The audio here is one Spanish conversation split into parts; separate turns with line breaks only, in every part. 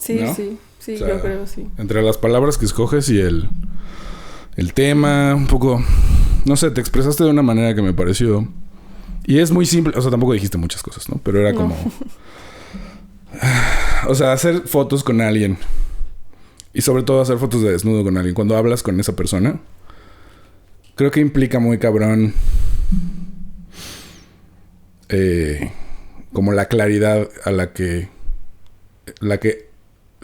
Sí,
¿no?
sí,
O sea,
yo creo, sí.
entre las palabras que escoges y el tema, un poco... No sé, te expresaste de una manera que me pareció... Y es muy simple. O sea, tampoco dijiste muchas cosas, ¿no? Pero era como... O sea, hacer fotos con alguien. Y sobre todo hacer fotos de desnudo con alguien. Cuando hablas con esa persona... Creo que implica muy cabrón... como la claridad a la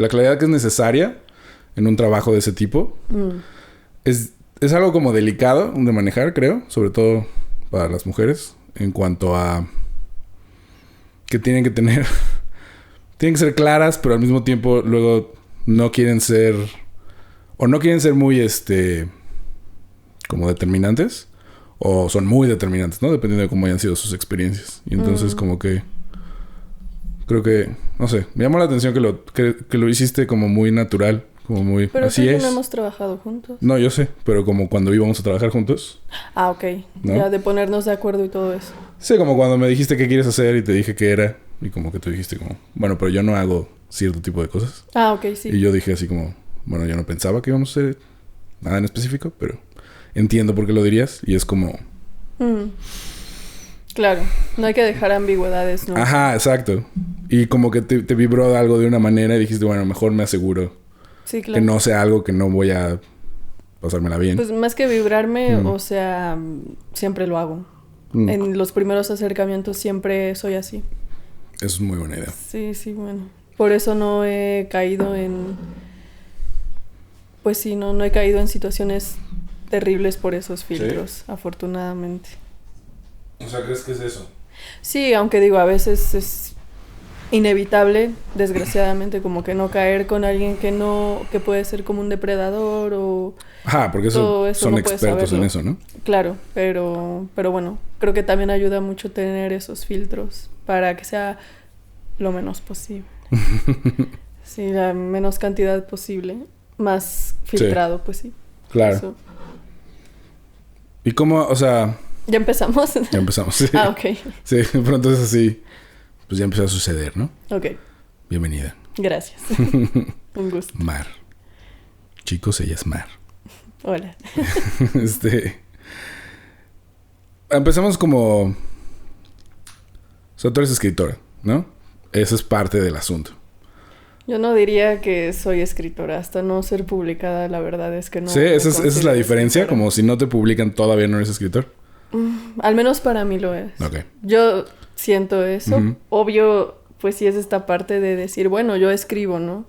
claridad que es necesaria en un trabajo de ese tipo. Es algo como delicado de manejar, creo. Sobre todo para las mujeres. En cuanto a... Que tienen que tener... tienen que ser claras, pero al mismo tiempo luego no quieren ser... O no quieren ser muy, como determinantes. O son muy determinantes, ¿no? Dependiendo de cómo hayan sido sus experiencias. Y entonces como que... Creo que... No sé. Me llamó la atención que lo hiciste como muy natural. Como muy...
Pero
así
tú y yo
es.
no hemos trabajado juntos.
No, yo sé. Pero como cuando íbamos a trabajar juntos.
Ah, ok.
¿No?
Ya de ponernos de acuerdo y todo eso.
Sí, como cuando me dijiste qué quieres hacer y te dije qué era. Y como que tú dijiste como... Bueno, pero yo no hago cierto tipo de cosas.
Ah, ok, sí.
Y yo dije así como... Bueno, yo no pensaba que íbamos a hacer nada en específico. Pero entiendo por qué lo dirías. Y es como...
Claro. No hay que dejar ambigüedades, ¿no?
Ajá, exacto. Y como que te vibró algo de una manera y dijiste... Bueno, mejor me aseguro...
Sí, claro.
Que no sea algo que no voy a pasármela bien.
Pues más que vibrarme, o sea, siempre lo hago. En los primeros acercamientos siempre soy así.
Eso es muy buena idea.
Sí, sí, bueno. Por eso no he caído en... Pues sí, no he caído en situaciones terribles por esos filtros,
¿Sí?
afortunadamente.
O sea, ¿crees que es eso?
Sí, aunque digo, a veces es inevitable, desgraciadamente, como que no caer con alguien que puede ser como un depredador o...
Ajá, porque
todo eso
son
no puedes
expertos
saberlo.
en eso, ¿no?
Claro, pero bueno, creo que también ayuda mucho tener esos filtros para que sea lo menos posible. Sí, la menos cantidad posible, más filtrado, pues sí.
Claro.
Eso.
¿Y cómo, o sea...
¿Ya empezamos?
Ya empezamos, sí.
Ah, ok.
Sí, pronto es así. Pues ya empezó a suceder, ¿no?
Ok,
Bienvenida.
gracias. Un gusto.
Mar. Chicos, ella es Mar.
Hola.
Empezamos como... O sea, tú eres escritora, ¿no? Eso es parte del asunto.
Yo no diría que soy escritora, hasta no ser publicada, la verdad es que no.
Sí,
me
esa es la
considero
diferencia.
escritora.
Como si no te publican, todavía no eres escritor.
Al menos para mí lo es.
Ok.
Yo siento eso.
Ujú.
Obvio, pues sí es esta parte de decir, bueno, yo escribo, ¿no?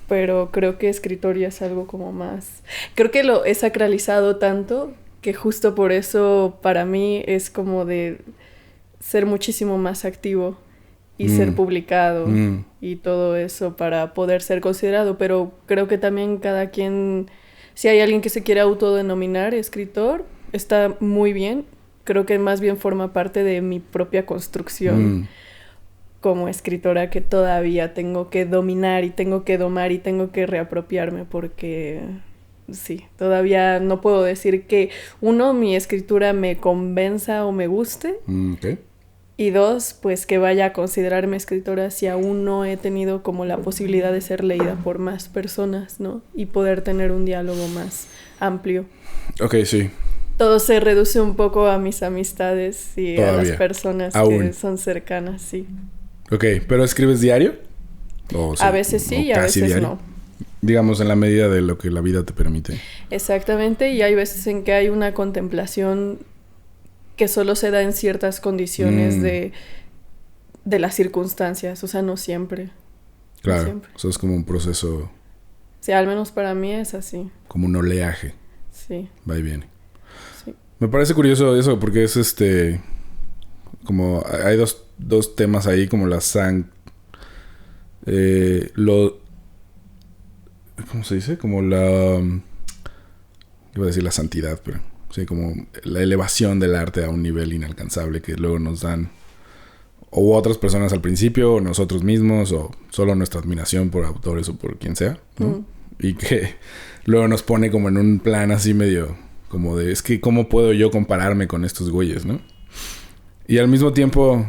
Pero creo que escritor ya es algo como más... Creo que lo he sacralizado tanto que justo por eso para mí es como de ser muchísimo más activo y ser publicado y todo eso para poder ser considerado. Pero creo que también cada quien... Si hay alguien que se quiere autodenominar escritor, está muy bien. Creo que más bien forma parte de mi propia construcción como escritora que todavía tengo que dominar y tengo que domar y tengo que reapropiarme porque sí, todavía no puedo decir que uno, mi escritura me convenza o me guste
Ok.
y dos, pues que vaya a considerarme escritora si aún no he tenido como la posibilidad de ser leída por más personas, ¿no? Y poder tener un diálogo más amplio.
Ok, sí.
Todo se reduce un poco a mis amistades y
Todavía.
a las personas
Aún.
que son cercanas, sí.
Ok, ¿pero escribes diario? O
A veces sí y a
casi
veces
diario.
no.
Digamos, en la medida de lo que la vida te permite.
Exactamente, y hay veces en que hay una contemplación que solo se da en ciertas condiciones de las circunstancias, o sea, no siempre.
Claro,
No siempre.
eso es como un proceso,
Sí, al menos para mí es así.
como un oleaje,
Sí,
va y viene.
sí.
Me parece curioso eso porque es como hay dos temas ahí, como la ¿cómo se dice? Como iba a decir la santidad, pero sí, como la elevación del arte a un nivel inalcanzable que luego nos dan o otras personas al principio, o nosotros mismos, o solo nuestra admiración por autores o por quien sea, ¿no? Y que luego nos pone como en un plan así medio como de, es que ¿cómo puedo yo compararme con estos güeyes, no? Y al mismo tiempo,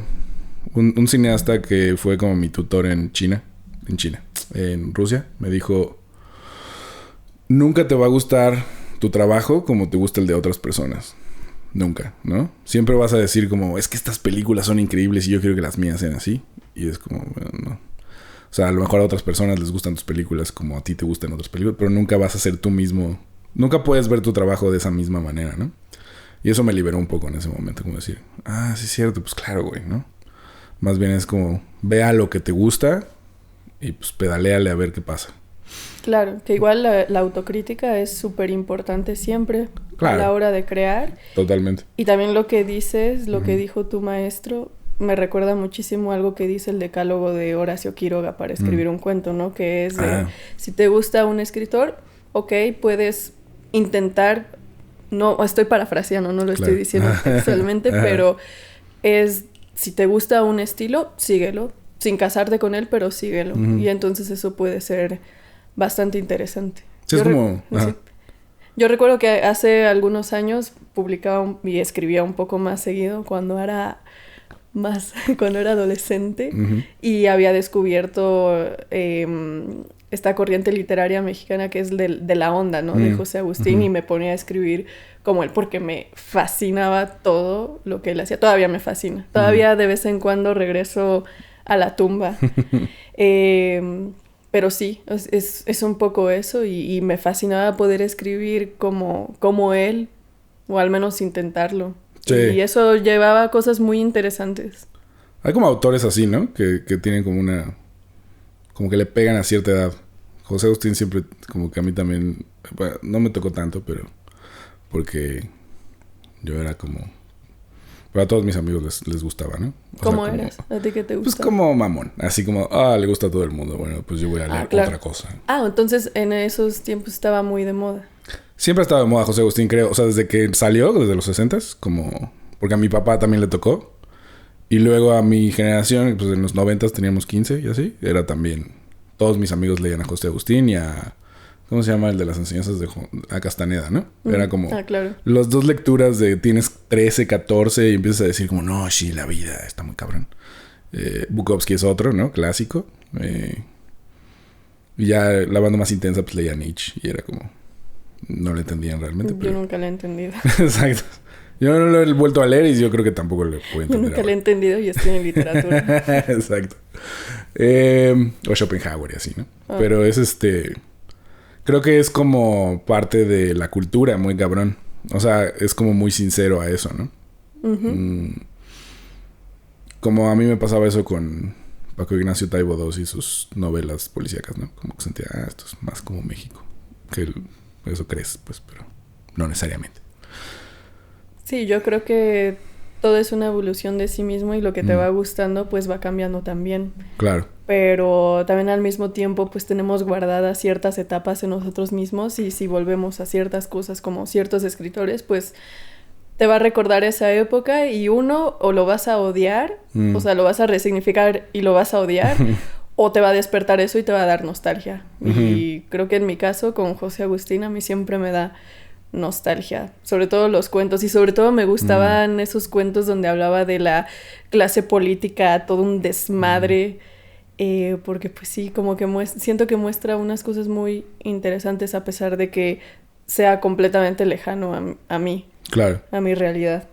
un cineasta que fue como mi tutor en China, en Rusia, me dijo, nunca te va a gustar tu trabajo como te gusta el de otras personas. Nunca, ¿no? Siempre vas a decir como, es que estas películas son increíbles y yo quiero que las mías sean así. Y es como, bueno, no. O sea, a lo mejor a otras personas les gustan tus películas como a ti te gustan otras películas, pero nunca vas a ser tú mismo. Nunca puedes ver tu trabajo de esa misma manera, ¿no? Y eso me liberó un poco en ese momento, como decir, ah, sí es cierto, pues claro, güey, ¿no? Más bien es como, vea lo que te gusta y pues pedaléale a ver qué pasa.
Claro, que igual la autocrítica es súper importante siempre a la hora de crear.
Totalmente.
Y también lo que dices, lo que dijo tu maestro, me recuerda muchísimo algo que dice el decálogo de Horacio Quiroga para escribir un cuento, ¿no? Que es de, si te gusta un escritor, ok, puedes intentar, no, estoy parafraseando, no lo estoy diciendo textualmente, pero es, si te gusta un estilo, síguelo, sin casarte con él, pero síguelo. Y entonces eso puede ser bastante interesante.
Sí, es como...
Sí. Yo recuerdo que hace algunos años publicaba y escribía un poco más seguido cuando era adolescente y había descubierto esta corriente literaria mexicana que es de la onda, ¿no? De José Agustín, y me ponía a escribir como él porque me fascinaba todo lo que él hacía. Todavía me fascina. Todavía de vez en cuando regreso a la tumba. Pero sí, es un poco eso y me fascinaba poder escribir como él, o al menos intentarlo. Sí. Y eso llevaba a cosas muy interesantes.
Hay como autores así, ¿no? Que tienen como una... Como que le pegan a cierta edad. José Agustín siempre, como que a mí también... Bueno, no me tocó tanto, pero... Porque yo era como... Pero a todos mis amigos les gustaba, ¿no?
¿Cómo eras? ¿A ti qué te gustaba?
Pues como mamón. Así como, le gusta a todo el mundo. Bueno, pues yo voy a leer otra cosa.
Entonces en esos tiempos estaba muy de moda.
Siempre ha estado de moda José Agustín, creo. O sea, desde que salió, desde los 60s, como... Porque a mi papá también le tocó. Y luego a mi generación, pues en los 90s teníamos 15 y así. Era también... Todos mis amigos leían a José Agustín y a... ¿Cómo se llama? El de las enseñanzas a Castaneda, ¿no? Era como...
claro.
Las dos lecturas de tienes 13, 14 y empiezas a decir como... No, sí, la vida está muy cabrón. Bukowski es otro, ¿no? Clásico. Y ya la banda más intensa pues leía Nietzsche. Y era como... No lo entendían realmente.
Yo nunca lo he entendido.
Exacto. Yo no lo he vuelto a leer y yo creo que tampoco lo puedo entender.
Yo nunca lo he entendido y estoy en literatura.
Exacto. O Schopenhauer y así, ¿no? Pero es creo que es como parte de la cultura, muy cabrón. O sea, es como muy sincero a eso, ¿no? Como a mí me pasaba eso con Paco Ignacio Taibo II y sus novelas policíacas, ¿no? Como que sentía, esto es más como México. Eso crees, pues, pero no necesariamente.
Sí, yo creo que todo es una evolución de sí mismo y lo que te va gustando pues va cambiando también.
Claro.
Pero también al mismo tiempo pues tenemos guardadas ciertas etapas en nosotros mismos y si volvemos a ciertas cosas como ciertos escritores pues te va a recordar esa época y uno o lo vas a odiar, o sea, lo vas a resignificar y lo vas a odiar o te va a despertar eso y te va a dar nostalgia. Y creo que en mi caso con José Agustín a mí siempre me da nostalgia, sobre todo los cuentos y sobre todo me gustaban esos cuentos donde hablaba de la clase política, todo un desmadre, porque pues sí, como que siento que muestra unas cosas muy interesantes a pesar de que sea completamente lejano a mí,
claro,
a mi realidad.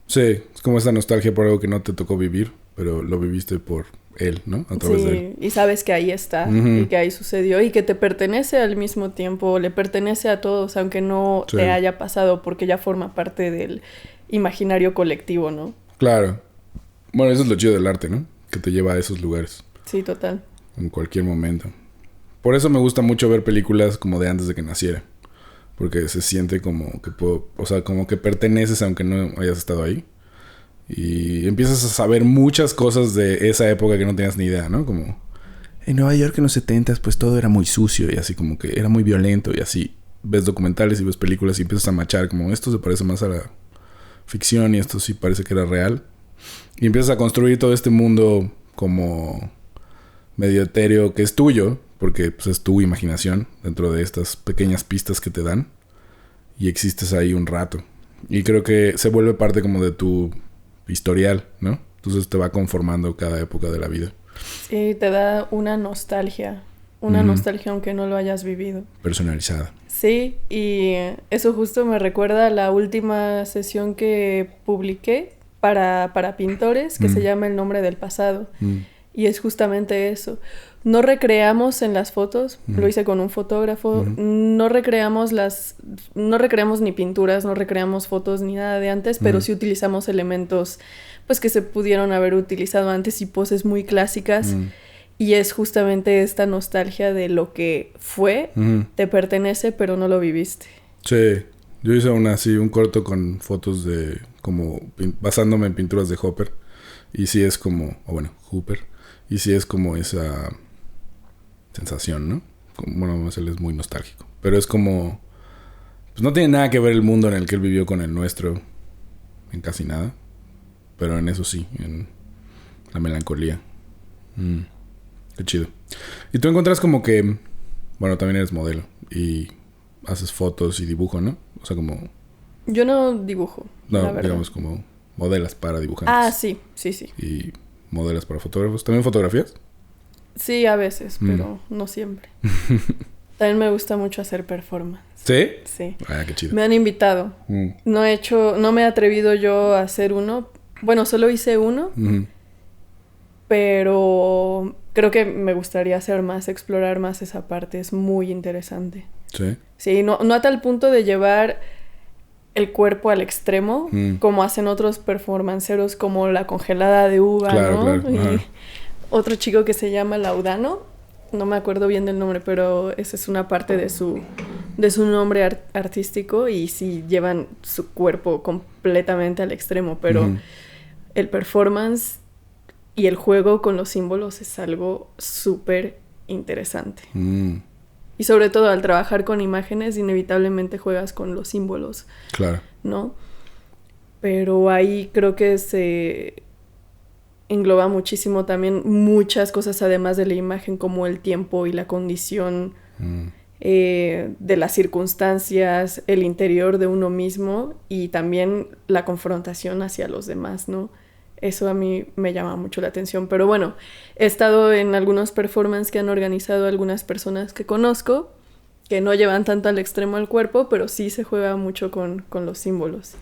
Sí, es como esa nostalgia por algo que no te tocó vivir, pero lo viviste por él, ¿no? A través de él.
Y sabes que ahí está y que ahí sucedió y que te pertenece al mismo tiempo, le pertenece a todos, aunque no te haya pasado, porque ya forma parte del imaginario colectivo, ¿no?
Claro. Bueno, eso es lo chido del arte, ¿no? Que te lleva a esos lugares.
Sí, total.
En cualquier momento. Por eso me gusta mucho ver películas como de antes de que naciera. Porque se siente como que como que perteneces aunque no hayas estado ahí. Y empiezas a saber muchas cosas de esa época que no tenías ni idea, ¿no? Como en Nueva York en los 70s pues todo era muy sucio y así como que era muy violento y así. Ves documentales y ves películas y empiezas a machar como esto se parece más a la ficción y esto sí parece que era real. Y empiezas a construir todo este mundo como medio etéreo que es tuyo, porque pues, es tu imaginación dentro de estas pequeñas pistas que te dan y existes ahí un rato. Y creo que se vuelve parte como de tu historial, ¿no? Entonces te va conformando cada época de la vida.
Sí, te da una nostalgia. una nostalgia aunque no lo hayas vivido.
Personalizada.
Sí, y eso justo me recuerda a la última sesión que publiqué para pintores, que se llama El nombre del pasado. Y es justamente eso. No recreamos en las fotos, lo hice con un fotógrafo, no recreamos ni pinturas, no recreamos fotos ni nada de antes, pero sí utilizamos elementos pues que se pudieron haber utilizado antes y poses muy clásicas. Y es justamente esta nostalgia de lo que fue, te pertenece, pero no lo viviste.
Sí, yo hice un corto con fotos de como basándome en pinturas de Hopper. Y sí es como, Hooper. Y sí es como esa sensación, ¿no? Bueno, él es muy nostálgico. Pero es como, pues no tiene nada que ver el mundo en el que él vivió con el nuestro. En casi nada. Pero en eso sí, en la melancolía. Qué chido. Y tú encuentras como que, bueno, también eres modelo y haces fotos y dibujo, ¿no? O sea, como...
Yo no dibujo,
no,
la verdad.
Digamos como modelas para dibujantes.
Ah, sí.
Y modelas para fotógrafos. ¿También fotografías?
Sí, a veces, pero no siempre. También me gusta mucho hacer performance.
¿Sí?
Sí.
Ah, qué chido.
Me han invitado. No me he atrevido yo a hacer uno. Bueno, solo hice uno. Pero creo que me gustaría hacer más, explorar más esa parte. Es muy interesante.
¿Sí?
Sí, no a tal punto de llevar el cuerpo al extremo, como hacen otros performanceros, como la congelada de uva,
claro,
¿no?
Claro.
Y otro chico que se llama Laudano, no me acuerdo bien del nombre, pero esa es una parte de su nombre artístico y sí llevan su cuerpo completamente al extremo, pero el performance y el juego con los símbolos es algo súper interesante. Y sobre todo al trabajar con imágenes, inevitablemente juegas con los símbolos.
Claro.
¿No? Pero ahí creo que se engloba muchísimo también muchas cosas además de la imagen, como el tiempo y la condición de las circunstancias, el interior de uno mismo y también la confrontación hacia los demás, ¿no? Eso a mí me llama mucho la atención. Pero bueno, he estado en algunos performances que han organizado algunas personas que conozco, que no llevan tanto al extremo el cuerpo, pero sí se juega mucho con los símbolos.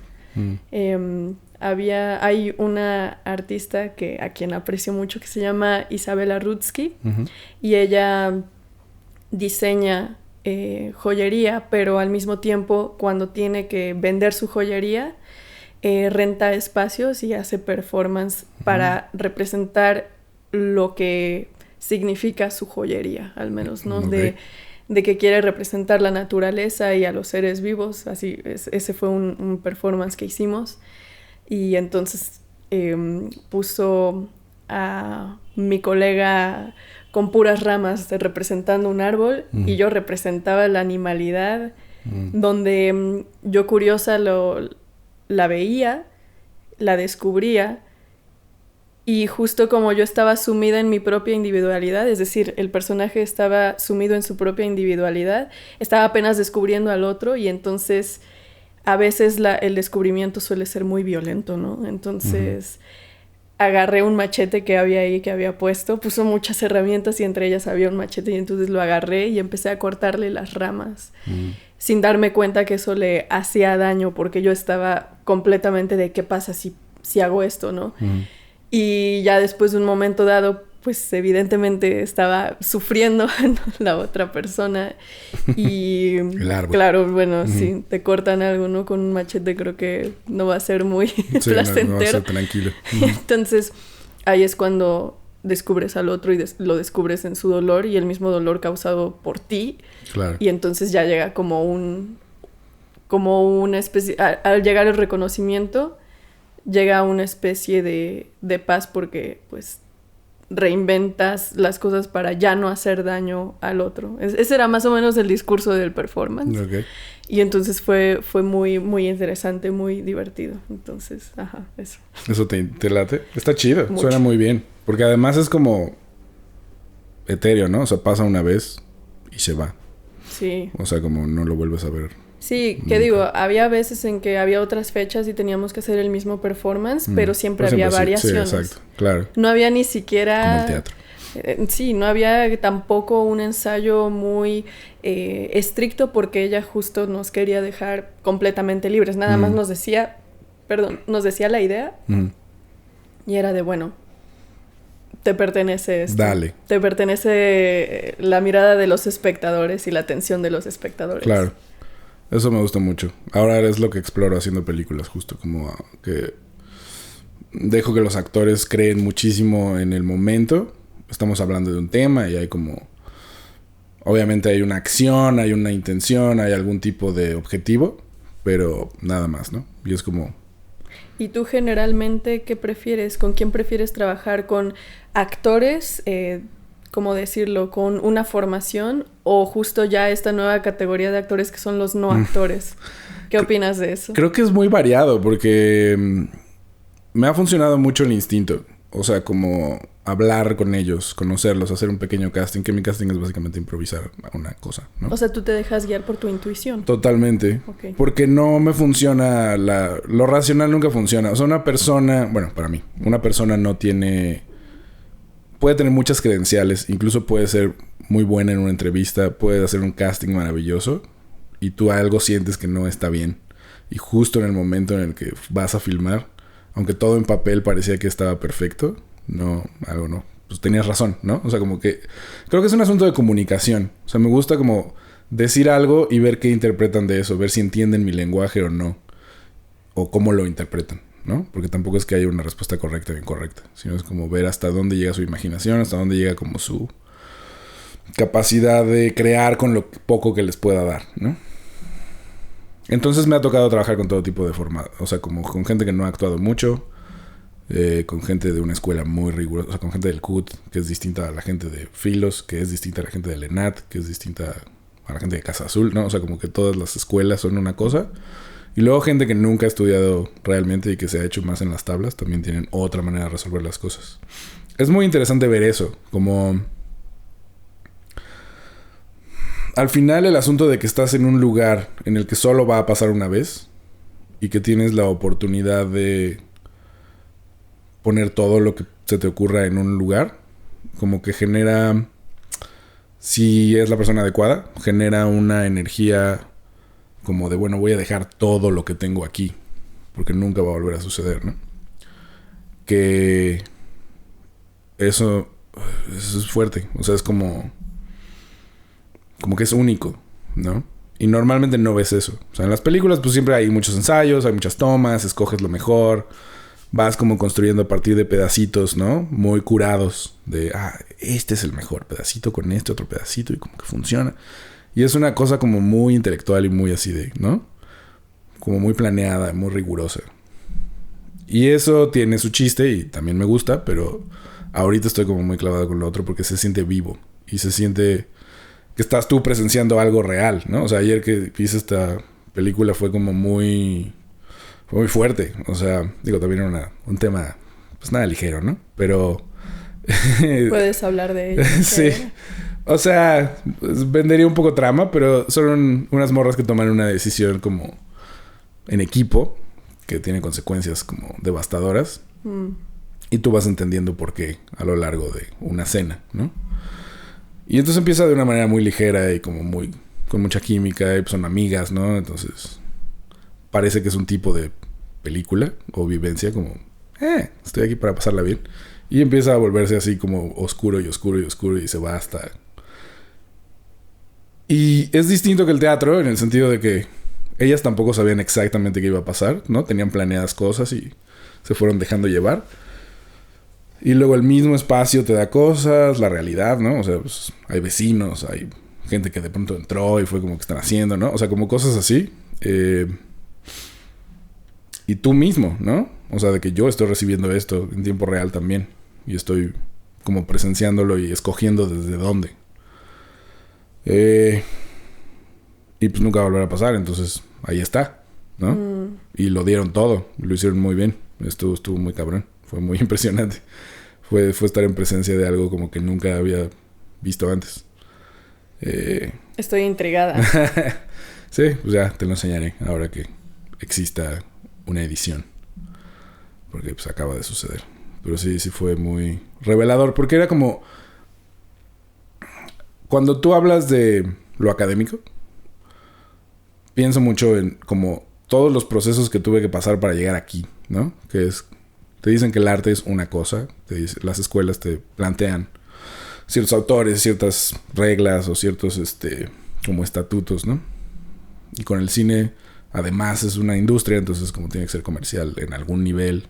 Hay una artista a quien aprecio mucho que se llama Isabela Rutsky y ella diseña joyería, pero al mismo tiempo cuando tiene que vender su joyería renta espacios y hace performance para representar lo que significa su joyería, al menos, ¿no?
Okay.
De que quiere representar la naturaleza y a los seres vivos. Así, ese fue un performance que hicimos. Y entonces puso a mi colega con puras ramas representando un árbol y yo representaba la animalidad, donde yo curiosa la veía, la descubría, y justo como yo estaba sumida en mi propia individualidad, es decir, el personaje estaba sumido en su propia individualidad, estaba apenas descubriendo al otro, y entonces a veces el descubrimiento suele ser muy violento, ¿no? Entonces agarré un machete que había ahí, que había puso muchas herramientas y entre ellas había un machete, y entonces lo agarré y empecé a cortarle las ramas. Sin darme cuenta que eso le hacía daño, porque yo estaba completamente de qué pasa si hago esto, ¿no? Y ya después de un momento dado, pues evidentemente estaba sufriendo la otra persona. Y
el árbol.
Claro, bueno, si te cortan algo, ¿no? Con un machete creo que no va a ser muy placentero.
No va a ser tranquilo.
Entonces, ahí es cuando descubres al otro y lo descubres en su dolor y el mismo dolor causado por ti.
Claro.
Y entonces ya llega como una especie... Al llegar el reconocimiento, llega una especie de paz porque, pues, reinventas las cosas para ya no hacer daño al otro. Ese era más o menos el discurso del performance.
Okay.
Y entonces fue muy, muy interesante, muy divertido. Entonces, eso.
¿Eso te late? Está chido,
Mucho.
Suena muy bien. Porque además es como etéreo, ¿no? O sea, pasa una vez y se va.
Sí.
O sea, como no lo vuelves a ver.
Sí, que digo, había veces en que había otras fechas y teníamos que hacer el mismo performance, pero siempre había variaciones.
Sí, exacto, claro.
No había ni siquiera...
Como el teatro.
Sí, no había tampoco un ensayo muy estricto porque ella justo nos quería dejar completamente libres. Nada más nos decía, nos decía la idea y era de, bueno, te pertenece esto.
Dale.
Te pertenece la mirada de los espectadores y la atención de los espectadores.
Claro. Eso me gusta mucho. Ahora es lo que exploro haciendo películas, justo como que dejo que los actores creen muchísimo en el momento. Estamos hablando de un tema y hay como... Obviamente hay una acción, hay una intención, hay algún tipo de objetivo, pero nada más, ¿no? Y es como...
¿Y tú generalmente qué prefieres? ¿Con quién prefieres trabajar? ¿Con actores, cómo decirlo, con una formación o justo ya esta nueva categoría de actores que son los no actores? ¿Qué opinas de eso?
Creo que es muy variado porque me ha funcionado mucho el instinto. O sea, como hablar con ellos, conocerlos, hacer un pequeño casting, que mi casting es básicamente improvisar una cosa, ¿no?
O sea, tú te dejas guiar por tu intuición.
Totalmente.
Okay.
Porque no me funciona lo racional nunca funciona. O sea, una persona, bueno, para mí, una persona no tiene... Puede tener muchas credenciales, incluso puede ser muy buena en una entrevista, puede hacer un casting maravilloso y tú algo sientes que no está bien. Y justo en el momento en el que vas a filmar, aunque todo en papel parecía que estaba perfecto, no, algo no. Pues tenías razón, ¿no? O sea, como que... Creo que es un asunto de comunicación. O sea, me gusta como decir algo y ver qué interpretan de eso. Ver si entienden mi lenguaje o no. O cómo lo interpretan, ¿no? Porque tampoco es que haya una respuesta correcta o incorrecta. Sino es como ver hasta dónde llega su imaginación, hasta dónde llega como su capacidad de crear con lo poco que les pueda dar, ¿no? Entonces me ha tocado trabajar con todo tipo de formato. O sea, como con gente que no ha actuado mucho. Con gente de una escuela muy rigurosa. O sea, con gente del CUT, que es distinta a la gente de Filos, que es distinta a la gente del ENAT, que es distinta a la gente de Casa Azul, ¿no? O sea, como que todas las escuelas son una cosa. Y luego gente que nunca ha estudiado realmente y que se ha hecho más en las tablas, también tienen otra manera de resolver las cosas. Es muy interesante ver eso. Como... Al final el asunto de que estás en un lugar en el que solo va a pasar una vez y que tienes la oportunidad de poner todo lo que se te ocurra en un lugar, como que genera, si es la persona adecuada, genera una energía como de, bueno, voy a dejar todo lo que tengo aquí, porque nunca va a volver a suceder, ¿no? Que eso es fuerte, o sea, es como que es único, ¿no? Y normalmente no ves eso. O sea, en las películas pues siempre hay muchos ensayos, hay muchas tomas, escoges lo mejor, vas como construyendo a partir de pedacitos, ¿no? Muy curados de, este es el mejor pedacito con este otro pedacito y como que funciona. Y es una cosa como muy intelectual y muy así de, ¿no? Como muy planeada, muy rigurosa. Y eso tiene su chiste y también me gusta, pero ahorita estoy como muy clavado con lo otro porque se siente vivo y se siente que estás tú presenciando algo real, ¿no? O sea, ayer que hice esta película fue como muy fuerte. O sea, digo, también era un tema, pues nada ligero, ¿no? Pero...
Puedes hablar de ello.
Sí. O sea, pues, vendería un poco trama, pero son unas morras que toman una decisión como en equipo, que tiene consecuencias como devastadoras. Y tú vas entendiendo por qué a lo largo de una cena, ¿no? Y entonces empieza de una manera muy ligera y como muy... con mucha química y pues son amigas, ¿no? Entonces parece que es un tipo de película o vivencia como... estoy aquí para pasarla bien. Y empieza a volverse así como oscuro y oscuro y oscuro y se va hasta... Y es distinto que el teatro en el sentido de que ellas tampoco sabían exactamente qué iba a pasar, ¿no? Tenían planeadas cosas y se fueron dejando llevar. Y luego el mismo espacio te da cosas, la realidad, ¿no? O sea, pues, hay vecinos, hay gente que de pronto entró y fue como que están haciendo, ¿no? O sea, como cosas así. Y tú mismo, ¿no? O sea, de que yo estoy recibiendo esto en tiempo real también. Y estoy como presenciándolo y escogiendo desde dónde. Y pues nunca va a volver a pasar, entonces ahí está, ¿no? Y lo dieron todo, lo hicieron muy bien. Estuvo muy cabrón, fue muy impresionante. Fue estar en presencia de algo como que nunca había visto antes.
Estoy intrigada.
Sí, pues ya te lo enseñaré ahora que exista una edición. Porque pues acaba de suceder. Pero sí fue muy revelador. Porque era como cuando tú hablas de lo académico, pienso mucho en como todos los procesos que tuve que pasar para llegar aquí, ¿no? Que es, te dicen que el arte es una cosa, las escuelas te plantean ciertos autores, ciertas reglas o ciertos, como estatutos, ¿no? Y con el cine, además, es una industria, entonces como tiene que ser comercial en algún nivel.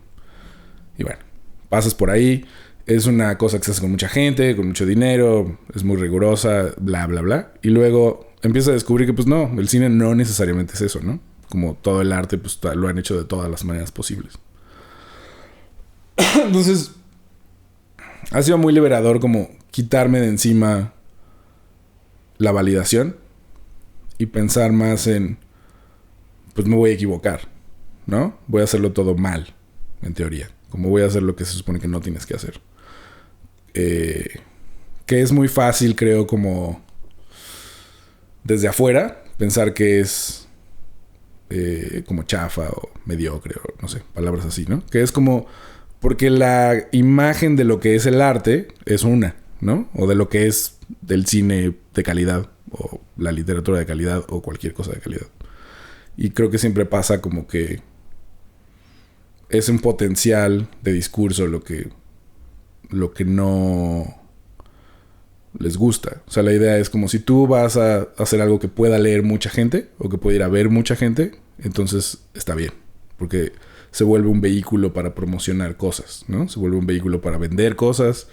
Y bueno, pasas por ahí, es una cosa que se hace con mucha gente, con mucho dinero, es muy rigurosa, bla, bla, bla. Y luego empiezas a descubrir que, pues no, el cine no necesariamente es eso, ¿no? Como todo el arte, pues lo han hecho de todas las maneras posibles. Entonces, ha sido muy liberador como quitarme de encima la validación y pensar más en, pues me voy a equivocar, ¿no? Voy a hacerlo todo mal, en teoría. Como voy a hacer lo que se supone que no tienes que hacer. Que es muy fácil, creo, como desde afuera, pensar que es como chafa o mediocre o no sé, palabras así, ¿no? Que es como, porque la imagen de lo que es el arte es una, ¿no? O de lo que es del cine de calidad o la literatura de calidad o cualquier cosa de calidad. Y creo que siempre pasa como que es un potencial de discurso lo que no les gusta. O sea, la idea es como si tú vas a hacer algo que pueda leer mucha gente o que pueda ir a ver mucha gente, entonces está bien. Porque se vuelve un vehículo para promocionar cosas, ¿no? Se vuelve un vehículo para vender cosas,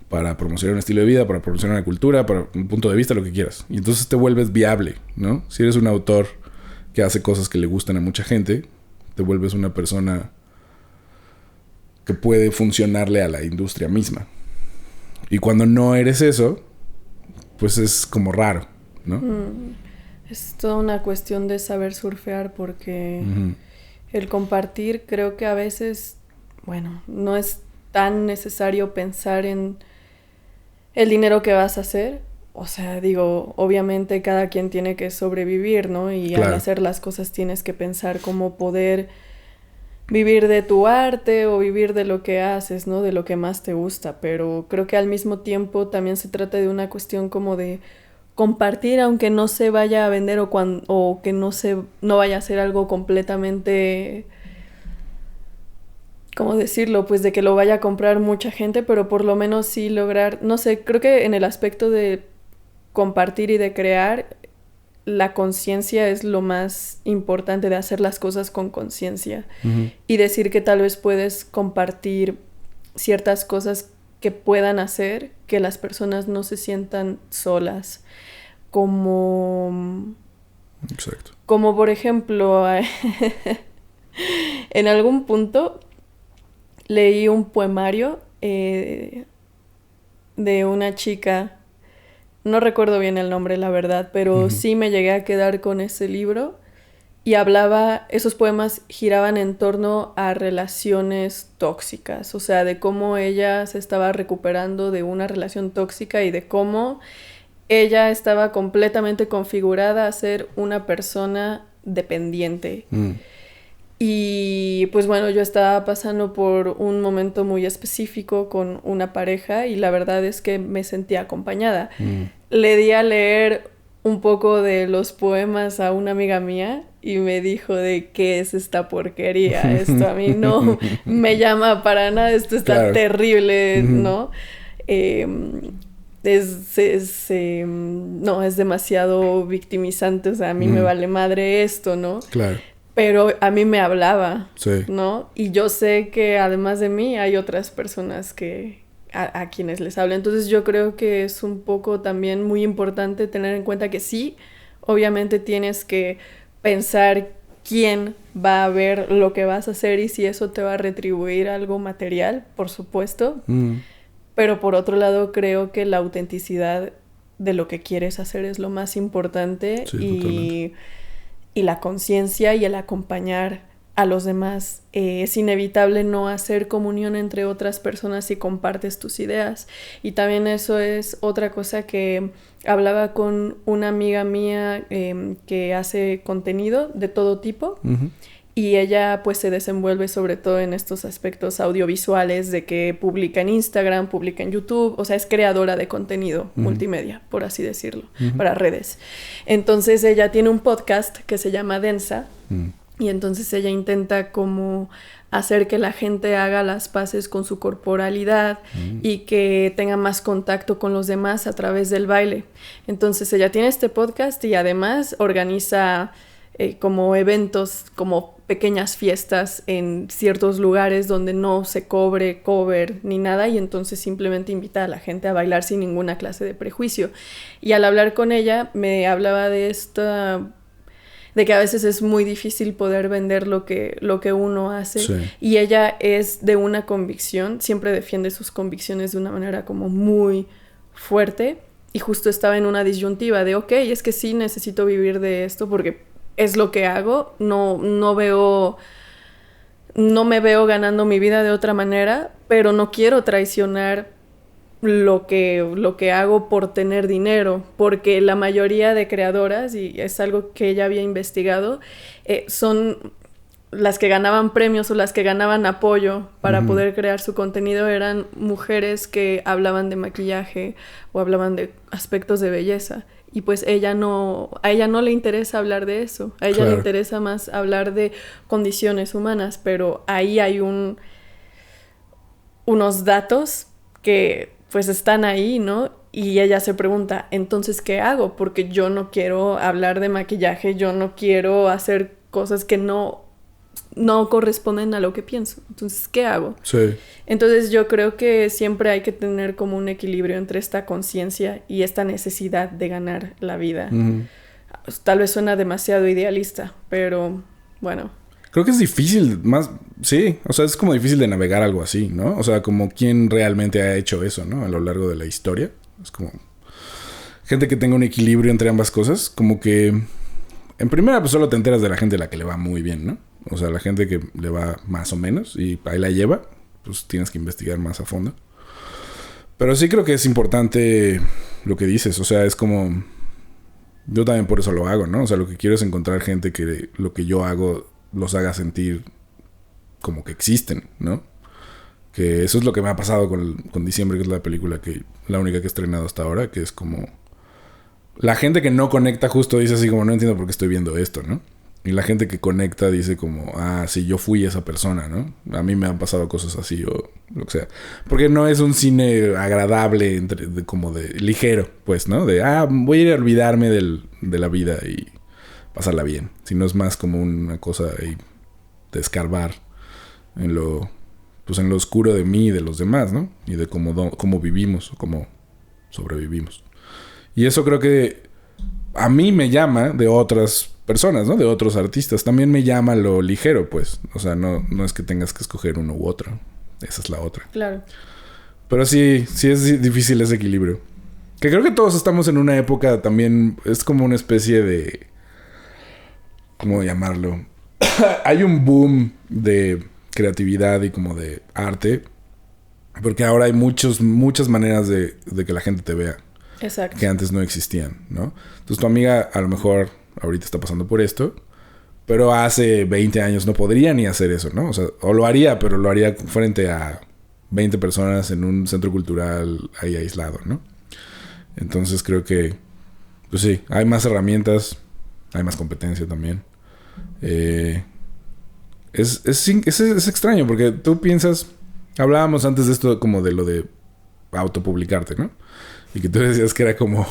para promocionar un estilo de vida, para promocionar una cultura, para un punto de vista, lo que quieras. Y entonces te vuelves viable, ¿no? Si eres un autor que hace cosas que le gustan a mucha gente, te vuelves una persona que puede funcionarle a la industria misma. Y cuando no eres eso, pues es como raro, ¿no?
Es toda una cuestión de saber surfear porque el compartir creo que a veces, bueno, no es tan necesario pensar en el dinero que vas a hacer. O sea, digo, obviamente cada quien tiene que sobrevivir, ¿no? Y
claro,
al hacer las cosas tienes que pensar cómo poder vivir de tu arte o vivir de lo que haces, ¿no? De lo que más te gusta. Pero creo que al mismo tiempo también se trata de una cuestión como de compartir, aunque no se vaya a vender o que no vaya a ser algo completamente, ¿cómo decirlo? Pues de que lo vaya a comprar mucha gente, pero por lo menos sí lograr, no sé, creo que en el aspecto de compartir y de crear, la conciencia es lo más importante, de hacer las cosas con conciencia. Y decir que tal vez puedes compartir ciertas cosas que puedan hacer que las personas no se sientan solas.
Exacto.
Como por ejemplo, en algún punto leí un poemario de una chica. No recuerdo bien el nombre, la verdad, pero sí me llegué a quedar con ese libro y esos poemas giraban en torno a relaciones tóxicas, o sea, de cómo ella se estaba recuperando de una relación tóxica y de cómo ella estaba completamente configurada a ser una persona dependiente. Y pues bueno, yo estaba pasando por un momento muy específico con una pareja y la verdad es que me sentía acompañada. Le di a leer un poco de los poemas a una amiga mía y me dijo de qué es esta porquería, esto a mí no me llama para nada, esto está terrible, ¿no? No, es demasiado victimizante, o sea, a mí me vale madre esto, ¿no?
Claro.
Pero a mí me hablaba,
sí,
¿no? Y yo sé que además de mí hay otras personas a quienes les hablo. Entonces yo creo que es un poco también muy importante tener en cuenta que sí, obviamente tienes que pensar quién va a ver lo que vas a hacer y si eso te va a retribuir algo material, por supuesto. Pero por otro lado creo que la autenticidad de lo que quieres hacer es lo más importante.
Sí,
y la conciencia y el acompañar a los demás. Es inevitable no hacer comunión entre otras personas si compartes tus ideas. Y también eso es otra cosa que hablaba con una amiga mía que hace contenido de todo tipo. Y ella pues se desenvuelve sobre todo en estos aspectos audiovisuales de que publica en Instagram, publica en YouTube, o sea, es creadora de contenido multimedia, por así decirlo, para redes. Entonces ella tiene un podcast que se llama Densa y entonces ella intenta como hacer que la gente haga las paces con su corporalidad y que tenga más contacto con los demás a través del baile. Entonces ella tiene este podcast y además organiza como eventos, como pequeñas fiestas en ciertos lugares donde no se cobre cover ni nada, y entonces simplemente invita a la gente a bailar sin ninguna clase de prejuicio. Y al hablar con ella me hablaba de que a veces es muy difícil poder vender lo que uno hace. Sí. Y ella es de una convicción, siempre defiende sus convicciones de una manera como muy fuerte, y justo estaba en una disyuntiva de, ok, es que sí necesito vivir de esto porque es lo que hago, no me veo ganando mi vida de otra manera, pero no quiero traicionar lo que hago por tener dinero, porque la mayoría de creadoras, y es algo que ella había investigado, son las que ganaban premios o las que ganaban apoyo para poder crear su contenido, eran mujeres que hablaban de maquillaje o hablaban de aspectos de belleza. Y pues a ella no le interesa hablar de eso, a ella le interesa más hablar de condiciones humanas, pero ahí hay unos datos que pues están ahí, ¿no? Y ella se pregunta, entonces, ¿qué hago? Porque yo no quiero hablar de maquillaje, yo no quiero hacer cosas que no corresponden a lo que pienso. Entonces, ¿qué hago? Sí. Entonces, yo creo que siempre hay que tener como un equilibrio entre esta conciencia y esta necesidad de ganar la vida. Tal vez suena demasiado idealista, pero bueno.
Creo que es difícil, sí, o sea, es como difícil de navegar algo así, ¿no? O sea, como quién realmente ha hecho eso, ¿no? A lo largo de la historia. Es como gente que tenga un equilibrio entre ambas cosas, como que en primera pues solo te enteras de la gente a la que le va muy bien, ¿no? O sea, la gente que le va más o menos y ahí la lleva, pues tienes que investigar más a fondo. Pero sí creo que es importante lo que dices, o sea, es como... Yo también por eso lo hago, ¿no? O sea, lo que quiero es encontrar gente que lo que yo hago los haga sentir como que existen, ¿no? Que eso es lo que me ha pasado con Diciembre, que es la película la única que he estrenado hasta ahora, que es como... La gente que no conecta justo dice así como, no entiendo por qué estoy viendo esto, ¿no? Y la gente que conecta dice como, sí, yo fui esa persona, ¿no? A mí me han pasado cosas así o lo que sea. Porque no es un cine agradable, como de ligero, pues, ¿no? De, voy a ir a olvidarme de la vida y pasarla bien. Sino es más como una cosa ahí de escarbar en lo oscuro de mí y de los demás, ¿no? Y de cómo vivimos o cómo sobrevivimos. Y eso creo que a mí me llama de otras personas, ¿no? De otros artistas. También me llama lo ligero, pues. O sea, no es que tengas que escoger uno u otro. Esa es la otra.
Claro.
Pero sí es difícil ese equilibrio. Que creo que todos estamos en una época también... Es como una especie de... ¿Cómo llamarlo? Hay un boom de creatividad y como de arte. Porque ahora hay muchas maneras de que la gente te vea.
Exacto.
Que antes no existían, ¿no? Entonces tu amiga a lo mejor ahorita está pasando por esto, pero hace 20 años no podría ni hacer eso, ¿no? O sea, o lo haría, pero lo haría frente a 20 personas en un centro cultural ahí aislado, ¿no? Entonces creo que, pues sí, hay más herramientas, hay más competencia también. Es extraño porque tú piensas, hablábamos antes de esto como de lo de autopublicarte, ¿no? Y que tú decías que era como...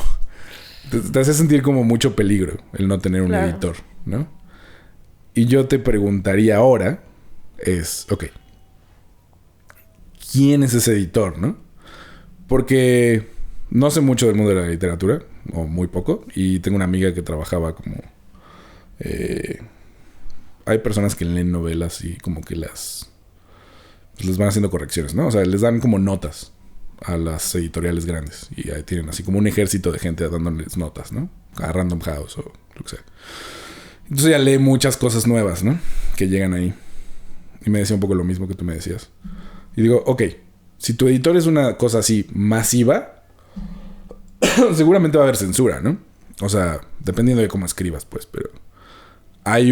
Te hace sentir como mucho peligro el no tener un editor, ¿no? Y yo te preguntaría ahora ok, ¿quién es ese editor, no? Porque no sé mucho del mundo de la literatura, o muy poco, y tengo una amiga que trabajaba como... hay personas que leen novelas y como que les van haciendo correcciones, ¿no? O sea, les dan como notas a las editoriales grandes y ahí tienen así como un ejército de gente dándoles notas, ¿no? A Random House o lo que sea. Entonces ya lee muchas cosas nuevas, ¿no? Que llegan ahí. Y me decía un poco lo mismo que tú me decías. Y digo, ok, si tu editor es una cosa así masiva, seguramente va a haber censura, ¿no? O sea, dependiendo de cómo escribas, pues, pero hay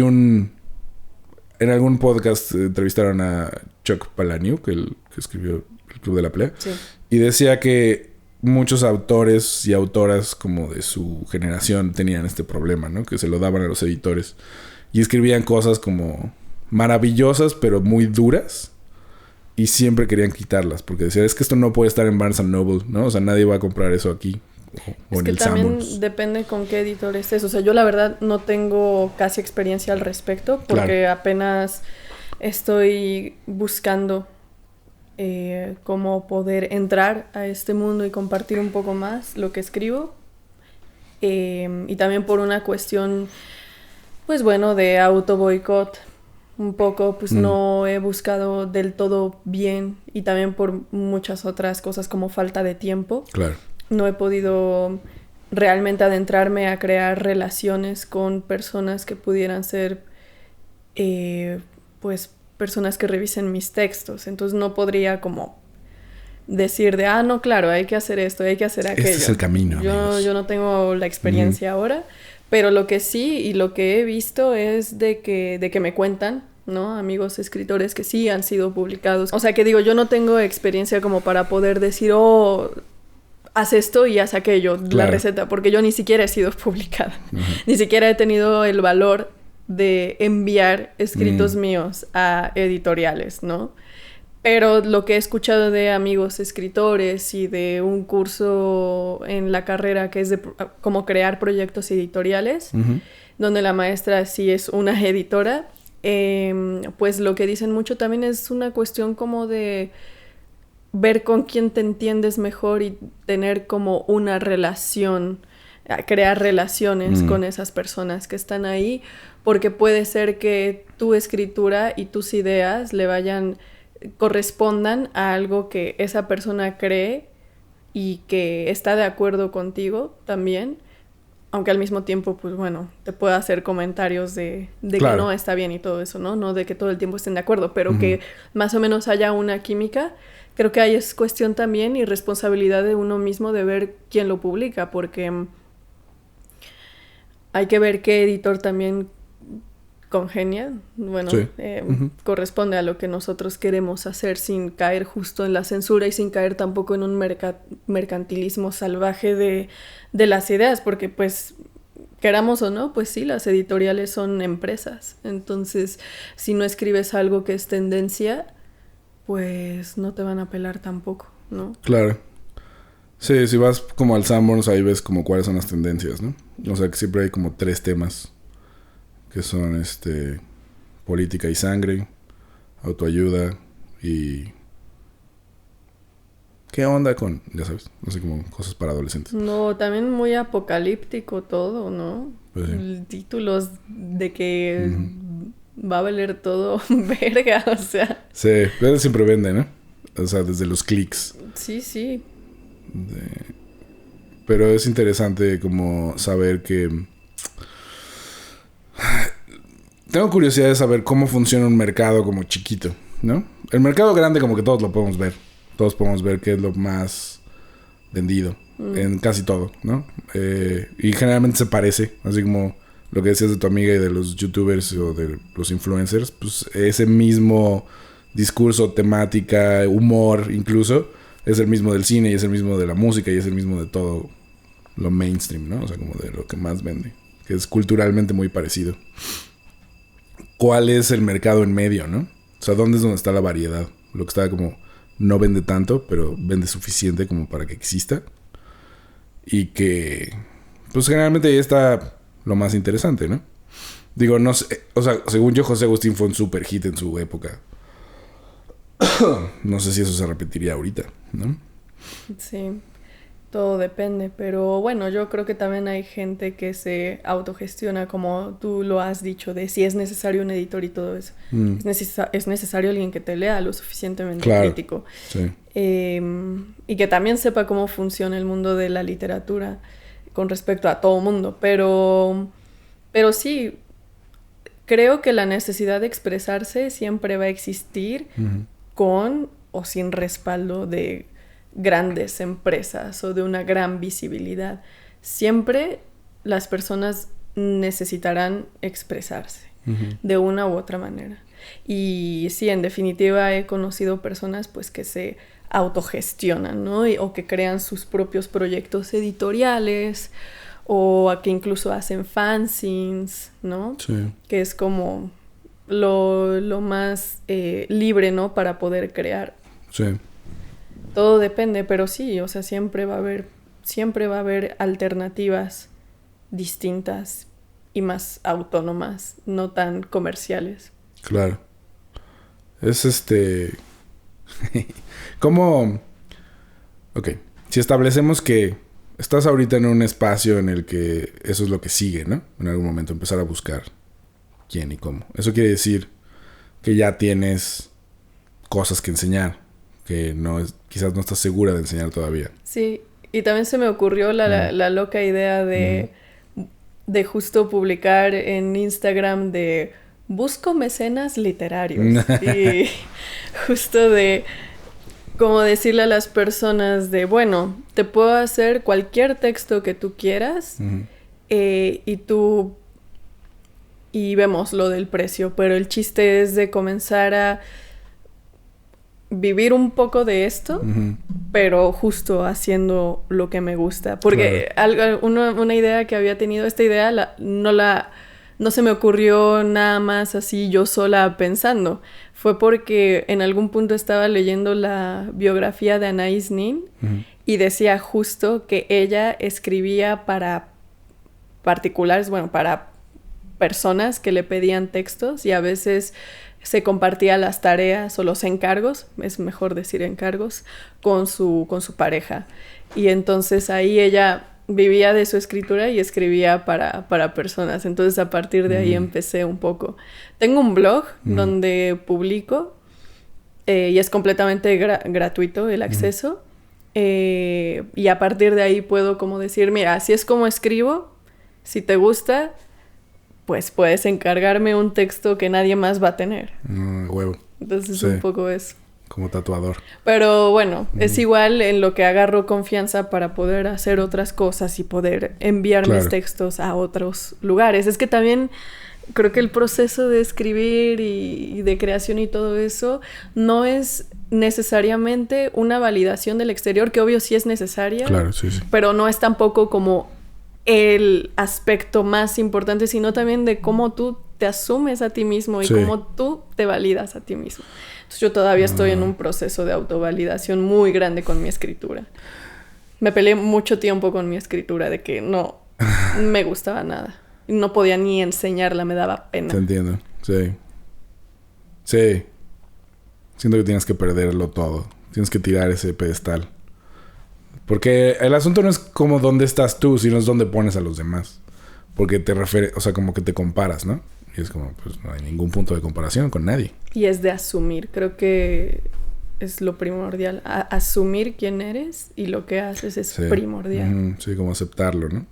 En algún podcast entrevistaron a Chuck Palahniuk, el que escribió El Club de la Pelea.
Sí.
Y decía que muchos autores y autoras como de su generación tenían este problema, ¿no? Que se lo daban a los editores. Y escribían cosas como maravillosas, pero muy duras. Y siempre querían quitarlas. Porque decían, es que esto no puede estar en Barnes & Noble, ¿no? O sea, nadie va a comprar eso aquí. O
Es
en
que
el
también
Sanborns.
depende con qué editor estés. O sea, yo la verdad no tengo casi experiencia al respecto. Porque
Claro.
apenas estoy buscando cómo poder entrar a este mundo y compartir un poco más lo que escribo. Y también por una cuestión, pues bueno, de auto boicot. Un poco, pues no he buscado del todo bien. Y también por muchas otras cosas como falta de tiempo.
Claro.
No he podido realmente adentrarme a crear relaciones con personas que pudieran ser, pues, personas que revisen mis textos. Entonces no podría como decir de, no, claro, hay que hacer esto, hay que hacer aquello.
Este es el camino, amigos.
Yo no tengo la experiencia ahora, pero lo que sí y lo que he visto es de que me cuentan, ¿no? Amigos escritores que sí han sido publicados. O sea, que digo, yo no tengo experiencia como para poder decir, haz esto y haz aquello,
Claro.
la receta, porque yo ni siquiera he sido publicada. Ni siquiera he tenido el valor de enviar escritos míos a editoriales, ¿no? Pero lo que he escuchado de amigos escritores y de un curso en la carrera que es de cómo crear proyectos editoriales, donde la maestra sí es una editora, pues lo que dicen mucho también es una cuestión como de ver con quién te entiendes mejor y tener como una relación, crear relaciones con esas personas que están ahí, porque puede ser que tu escritura y tus ideas correspondan a algo que esa persona cree y que está de acuerdo contigo también, aunque al mismo tiempo, pues bueno, te pueda hacer comentarios de
Claro.
que no está bien y todo eso, ¿no? No de que todo el tiempo estén de acuerdo, pero que más o menos haya una química. Creo que ahí es cuestión también y responsabilidad de uno mismo de ver quién lo publica, porque hay que ver qué editor también congenia. Bueno,
Sí.
corresponde a lo que nosotros queremos hacer sin caer justo en la censura y sin caer tampoco en un mercantilismo salvaje de las ideas, porque pues queramos o no, pues sí, las editoriales son empresas. Entonces, si no escribes algo que es tendencia, pues no te van a pelar tampoco, ¿no?
Claro. Sí, si vas como al Sanborns, ahí ves como cuáles son las tendencias, ¿no? O sea, que siempre hay como 3 temas que son política y sangre, autoayuda y ¿qué onda con, ya sabes, no sé, como cosas para adolescentes?
No, también muy apocalíptico todo, ¿no?
Pues sí.
Títulos de que va a valer todo verga, o sea.
Sí, pero siempre vende, ¿no? O sea, desde los clics.
Sí, sí.
Pero es interesante como saber que... Tengo curiosidad de saber cómo funciona un mercado como chiquito, ¿no? El mercado grande como que todos lo podemos ver. Todos podemos ver qué es lo más vendido en casi todo, ¿no? Y generalmente se parece, así como lo que decías de tu amiga y de los youtubers o de los influencers, pues ese mismo discurso, temática, humor incluso, es el mismo del cine y es el mismo de la música y es el mismo de todo lo mainstream, ¿no? O sea, como de lo que más vende, que es culturalmente muy parecido. ¿Cuál es el mercado en medio, no? O sea, ¿dónde es donde está la variedad? Lo que está como no vende tanto, pero vende suficiente como para que exista. Y que, pues generalmente ahí está lo más interesante, ¿no? Digo, no sé, o sea, según yo, José Agustín fue un super hit en su época. No sé si eso se repetiría ahorita, ¿no?
Sí, todo depende, pero bueno, yo creo que también hay gente que se autogestiona, como tú lo has dicho, de si es necesario un editor y todo eso. Es necesario alguien que te lea lo suficientemente crítico.
Sí.
Y que también sepa cómo funciona el mundo de la literatura con respecto a todo mundo, pero sí, creo que la necesidad de expresarse siempre va a existir con o sin respaldo de grandes empresas o de una gran visibilidad. Siempre las personas necesitarán expresarse. de una u otra manera. Y sí, en definitiva he conocido personas pues que se autogestionan, ¿no? O que crean sus propios proyectos editoriales, o a que incluso hacen fanzines, ¿no?
Sí.
Que es como lo más libre, ¿no? Para poder crear.
Sí.
Todo depende, pero sí, o sea, siempre va a haber alternativas distintas y más autónomas, no tan comerciales.
Claro. Es ¿Cómo? Ok. Si establecemos que estás ahorita en un espacio en el que eso es lo que sigue, ¿no? En algún momento empezar a buscar quién y cómo. Eso quiere decir que ya tienes cosas que enseñar, que quizás no estás segura de enseñar todavía.
Sí, y también se me ocurrió la loca idea de justo publicar en Instagram de busco mecenas literarios. Y justo de como decirle a las personas de, bueno, te puedo hacer cualquier texto que tú quieras y vemos lo del precio, pero el chiste es de comenzar a vivir un poco de esto, pero justo haciendo lo que me gusta. Porque una idea que había tenido, esta idea no se me ocurrió nada más así yo sola pensando. Fue porque en algún punto estaba leyendo la biografía de Anaïs Nin y decía justo que ella escribía para particulares, bueno, para personas que le pedían textos y a veces se compartía las tareas o los encargos, es mejor decir encargos, con su pareja. Y entonces ahí ella vivía de su escritura y escribía para personas. Entonces a partir de ahí empecé un poco. Tengo un blog donde publico y es completamente gratuito el acceso. Y a partir de ahí puedo como decir, mira, así es como escribo, si te gusta, pues puedes encargarme un texto que nadie más va a tener.
Huevo.
Entonces un poco eso.
Como tatuador.
Pero bueno, es igual en lo que agarro confianza para poder hacer otras cosas y poder enviar mis textos a otros lugares. Es que también creo que el proceso de escribir y de creación y todo eso no es necesariamente una validación del exterior, que obvio sí es necesaria.
Claro, sí.
Pero no es tampoco como el aspecto más importante, sino también de cómo tú te asumes a ti mismo y cómo tú te validas a ti mismo. Entonces yo todavía estoy en un proceso de autovalidación muy grande con mi escritura. Me peleé mucho tiempo con mi escritura de que no me gustaba nada. No podía ni enseñarla, me daba pena.
Te entiendo, sí. Sí. Siento que tienes que perderlo todo. Tienes que tirar ese pedestal. Porque el asunto no es como dónde estás tú, sino es dónde pones a los demás. Porque te refieres, o sea, como que te comparas, ¿no? Y es como, pues no hay ningún punto de comparación con nadie.
Y es de asumir, creo que es lo primordial. Asumir quién eres y lo que haces es primordial.
Sí, como aceptarlo, ¿no?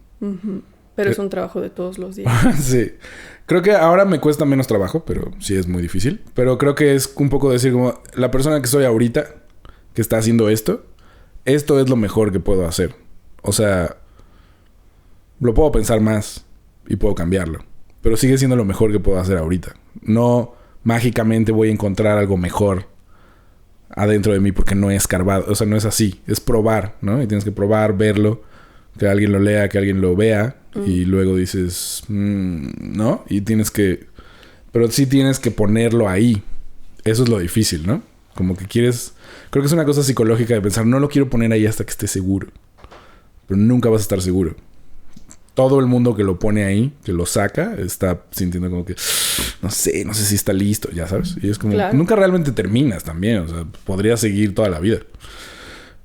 Pero es un trabajo de todos los días.
Sí. Creo que ahora me cuesta menos trabajo, pero sí es muy difícil. Pero creo que es un poco decir como, la persona que soy ahorita, que está haciendo esto es lo mejor que puedo hacer. O sea, lo puedo pensar más y puedo cambiarlo. Pero sigue siendo lo mejor que puedo hacer ahorita. No mágicamente voy a encontrar algo mejor adentro de mí porque no he escarbado. O sea, no es así. Es probar, ¿no? Y tienes que probar, verlo, que alguien lo lea, que alguien lo vea. Y luego dices, ¿no? Y tienes que... Pero sí tienes que ponerlo ahí. Eso es lo difícil, ¿no? Como que quieres... Creo que es una cosa psicológica de pensar, no lo quiero poner ahí hasta que esté seguro. Pero nunca vas a estar seguro. Todo el mundo que lo pone ahí, que lo saca, está sintiendo como que... No sé si está listo, ya sabes. Y es como... Claro. Nunca realmente terminas también. O sea, podrías seguir toda la vida.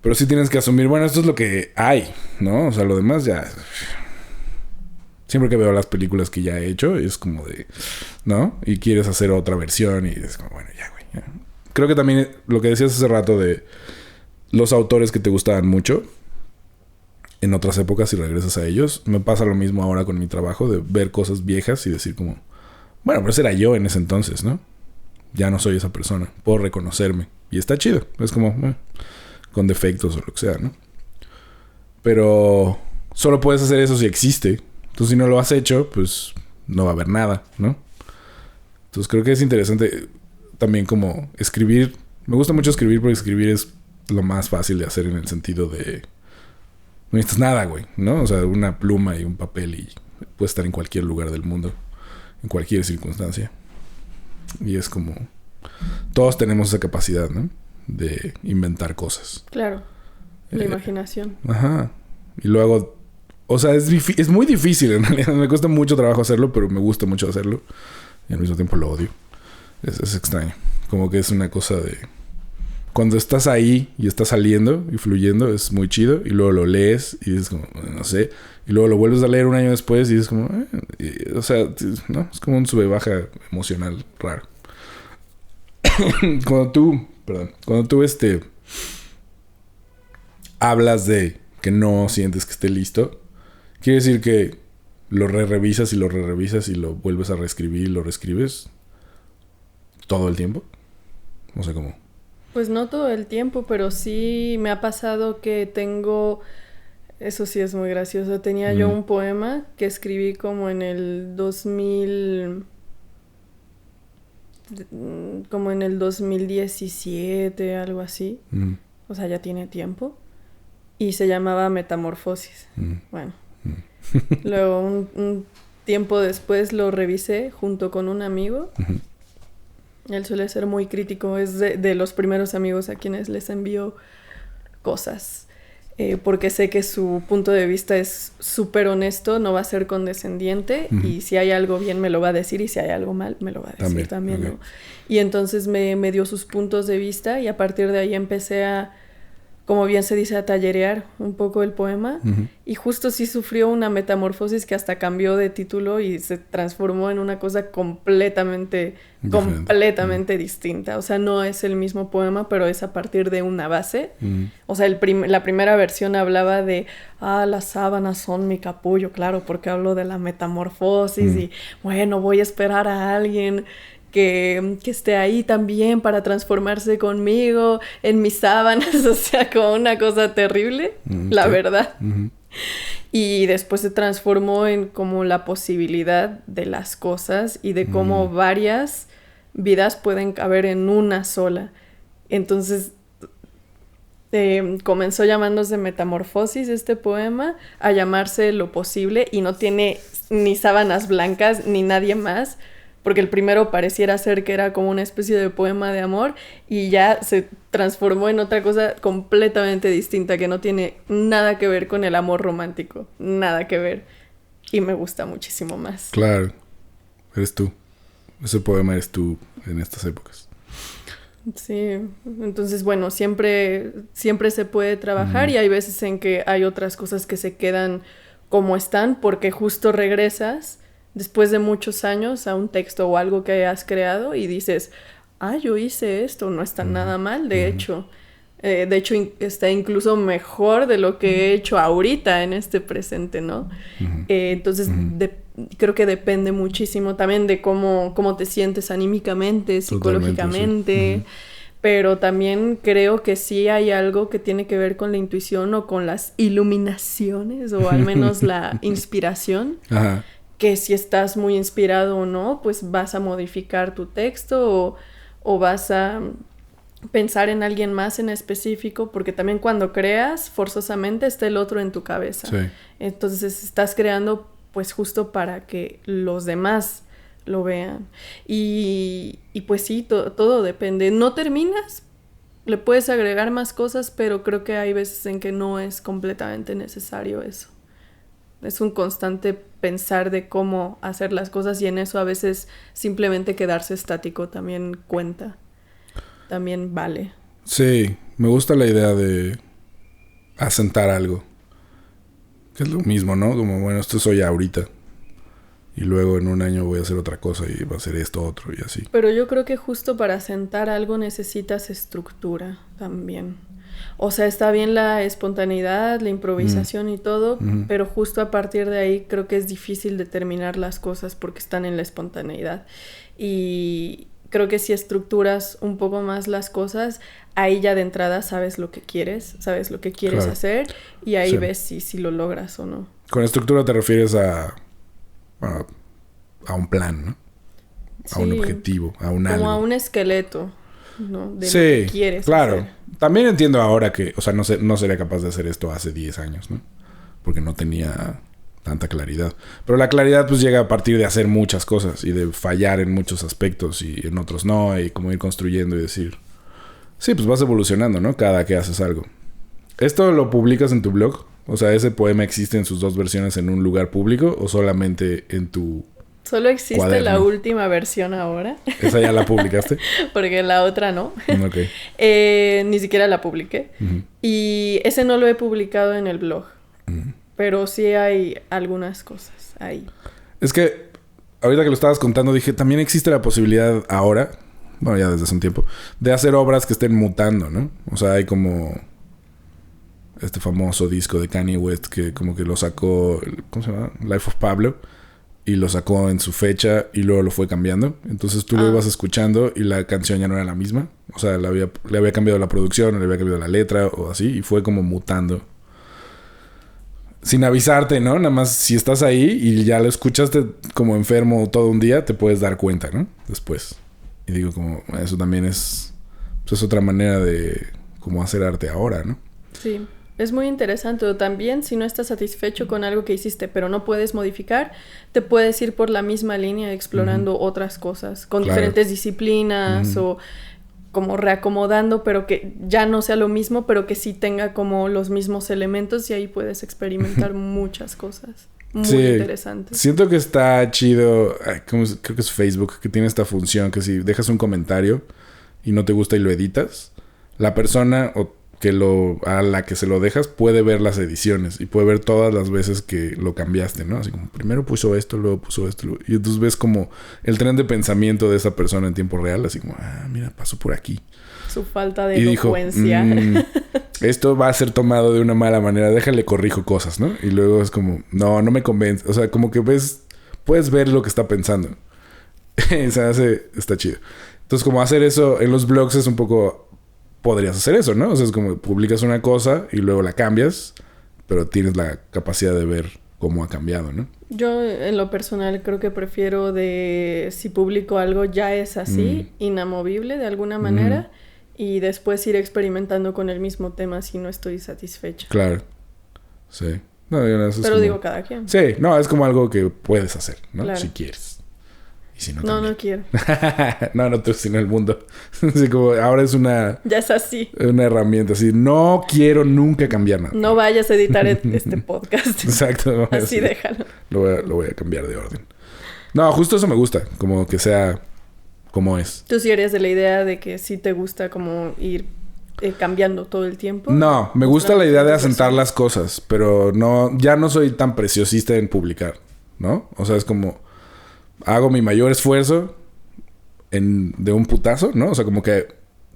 Pero sí tienes que asumir, bueno, esto es lo que hay, ¿no? O sea, lo demás ya... Siempre que veo las películas que ya he hecho, es como de... ¿No? Y quieres hacer otra versión y es como, bueno, ya, güey. Ya. Creo que también lo que decías hace rato de los autores que te gustaban mucho en otras épocas y regresas a ellos, me pasa lo mismo ahora con mi trabajo de ver cosas viejas y decir como, bueno, pero ese era yo en ese entonces, ¿no? Ya no soy esa persona. Puedo reconocerme. Y está chido. Es como, con defectos o lo que sea, ¿no? Pero solo puedes hacer eso si existe. Entonces, si no lo has hecho, pues no va a haber nada, ¿no? Entonces creo que es interesante también como escribir. Me gusta mucho escribir porque escribir es lo más fácil de hacer en el sentido de... No necesitas nada, güey, ¿no? O sea, una pluma y un papel y puedes estar en cualquier lugar del mundo, en cualquier circunstancia. Y es como... Todos tenemos esa capacidad, ¿no? De inventar cosas.
Claro. La imaginación.
Ajá. Y luego... O sea, es muy difícil en realidad. Me cuesta mucho trabajo hacerlo, pero me gusta mucho hacerlo. Y al mismo tiempo lo odio. Es extraño. Como que es una cosa de... Cuando estás ahí y estás saliendo y fluyendo, es muy chido. Y luego lo lees y dices como... No sé. Y luego lo vuelves a leer un año después y dices como... o sea, ¿no? Es como un sube-baja emocional raro. Cuando tú hablas de que no sientes que esté listo, quiere decir que lo revisas y lo revisas y lo vuelves a reescribir y lo reescribes todo el tiempo. No sé cómo.
Pues no todo el tiempo, pero sí me ha pasado que tengo... Eso sí es muy gracioso. Tenía yo un poema que escribí como en el 2000... Como en el 2017, algo así. O sea, ya tiene tiempo. Y se llamaba Metamorfosis. Bueno. Luego, un tiempo después lo revisé junto con un amigo. Él suele ser muy crítico. Es de los primeros amigos a quienes les envío cosas. Porque sé que su punto de vista es súper honesto, no va a ser condescendiente. Y si hay algo bien me lo va a decir y si hay algo mal me lo va a decir también, okay. ¿No? Y entonces me dio sus puntos de vista y a partir de ahí empecé a, como bien se dice, a tallerear un poco el poema. Y justo sí sufrió una metamorfosis que hasta cambió de título y se transformó en una cosa completamente distinta. O sea, no es el mismo poema, pero es a partir de una base. O sea, la primera versión hablaba de, las sábanas son mi capullo, claro, porque hablo de la metamorfosis y, bueno, voy a esperar a alguien que esté ahí también para transformarse conmigo en mis sábanas, o sea, como una cosa terrible, la verdad. Y después se transformó en como la posibilidad de las cosas y de cómo varias vidas pueden caber en una sola. Entonces, comenzó llamándose Metamorfosis este poema, a llamarse Lo Posible, y no tiene ni sábanas blancas ni nadie más, porque el primero pareciera ser que era como una especie de poema de amor y ya se transformó en otra cosa completamente distinta que no tiene nada que ver con el amor romántico, nada que ver, y me gusta muchísimo más.
Claro, eres tú, ese poema eres tú en estas épocas.
Sí, entonces bueno, siempre se puede trabajar y hay veces en que hay otras cosas que se quedan como están porque justo regresas después de muchos años a un texto o algo que hayas creado y dices, yo hice esto, no está nada mal, de hecho está incluso mejor de lo que he hecho ahorita en este presente, ¿no? Entonces creo que depende muchísimo también de cómo te sientes anímicamente, psicológicamente, sí. Pero también creo que sí hay algo que tiene que ver con la intuición o con las iluminaciones o al menos la inspiración. Ajá. Que si estás muy inspirado o no, pues vas a modificar tu texto o vas a pensar en alguien más en específico, porque también cuando creas, forzosamente está el otro en tu cabeza. Sí. Entonces estás creando pues justo para que los demás lo vean. Y pues sí, todo depende. No terminas, le puedes agregar más cosas, pero creo que hay veces en que no es completamente necesario eso. Es un constante pensar de cómo hacer las cosas y en eso a veces simplemente quedarse estático también cuenta. También vale.
Sí, me gusta la idea de asentar algo. Que es lo mismo, ¿no? Como, bueno, esto soy ahorita. Y luego en un año voy a hacer otra cosa y va a ser esto, otro y así.
Pero yo creo que justo para asentar algo necesitas estructura también. O sea, está bien la espontaneidad, la improvisación y todo, pero justo a partir de ahí creo que es difícil determinar las cosas porque están en la espontaneidad. Y creo que si estructuras un poco más las cosas, ahí ya de entrada sabes lo que quieres claro. hacer y ahí ves si lo logras o no.
Con estructura te refieres a un plan, ¿no? a un objetivo, a un algo.
Como a un esqueleto, ¿no? De
sí,
lo que quieres
claro.
hacer.
También entiendo ahora que, o sea, no sería capaz de hacer esto hace 10 años, ¿no? Porque no tenía tanta claridad. Pero la claridad pues llega a partir de hacer muchas cosas y de fallar en muchos aspectos y en otros no, y como ir construyendo y decir... Sí, pues vas evolucionando, ¿no? Cada que haces algo. ¿Esto lo publicas en tu blog? O sea, ¿ese poema existe en sus dos versiones en un lugar público o solamente en tu
Solo existe
cuaderno?
La última versión ahora.
¿Esa ya la publicaste?
Porque la otra no.
Ok.
Ni siquiera la publiqué.
Uh-huh.
Y ese no lo he publicado en el blog.
Uh-huh.
Pero sí hay algunas cosas ahí.
Es que ahorita que lo estabas contando dije, también existe la posibilidad ahora, bueno, ya desde hace un tiempo, de hacer obras que estén mutando, ¿no? O sea, hay como este famoso disco de Kanye West que como que lo sacó, ¿cómo se llama? Life of Pablo. Y lo sacó en su fecha y luego lo fue cambiando. Entonces tú lo ibas escuchando y la canción ya no era la misma. O sea, le había cambiado la producción, o le había cambiado la letra o así. Y fue como mutando. Sin avisarte, ¿no? Nada más si estás ahí y ya lo escuchaste como enfermo todo un día, te puedes dar cuenta, ¿no? Después. Y digo como, eso también es... Pues es otra manera de cómo hacer arte ahora, ¿no?
Sí. Es muy interesante. O también, si no estás satisfecho con algo que hiciste, pero no puedes modificar, te puedes ir por la misma línea explorando otras cosas, con diferentes disciplinas o como reacomodando, pero que ya no sea lo mismo, pero que sí tenga como los mismos elementos y ahí puedes experimentar muchas cosas. Muy interesantes.
Siento que está chido, creo que es Facebook, que tiene esta función que si dejas un comentario y no te gusta y lo editas, la persona a la que se lo dejas puede ver las ediciones y puede ver todas las veces que lo cambiaste, ¿no? Así como primero puso esto, luego puso esto. Y entonces ves como el tren de pensamiento de esa persona en tiempo real, así como, mira, pasó por aquí.
Su falta de elocuencia.
Dijo, esto va a ser tomado de una mala manera, déjale corrijo cosas, ¿no? Y luego es como, no me convence. O sea, como que puedes ver lo que está pensando. Está chido. Entonces, como hacer eso en los blogs es un poco... Podrías hacer eso, ¿no? O sea, es como publicas una cosa y luego la cambias, pero tienes la capacidad de ver cómo ha cambiado, ¿no?
Yo, en lo personal, creo que prefiero si publico algo ya es así, inamovible de alguna manera, y después ir experimentando con el mismo tema si no estoy satisfecha.
Claro. Sí. No,
pero digo, cada quien.
Sí, no, es como algo que puedes hacer, ¿no? Claro. Si quieres. Si no,
no quiero.
no tú, sino el mundo. Así como ahora es
ya es así.
Una herramienta. Así, no quiero nunca cambiar nada.
No vayas a editar este podcast.
Exacto.
Así déjalo.
Lo voy a cambiar de orden. No, justo eso me gusta. Como que sea como es.
¿Tú sí eres de la idea de que sí te gusta como ir cambiando todo el tiempo?
No, me gusta la idea de asentar las cosas. Pero ya no soy tan preciosista en publicar, ¿no? O sea, es como... Hago mi mayor esfuerzo de un putazo, ¿no? O sea, como que...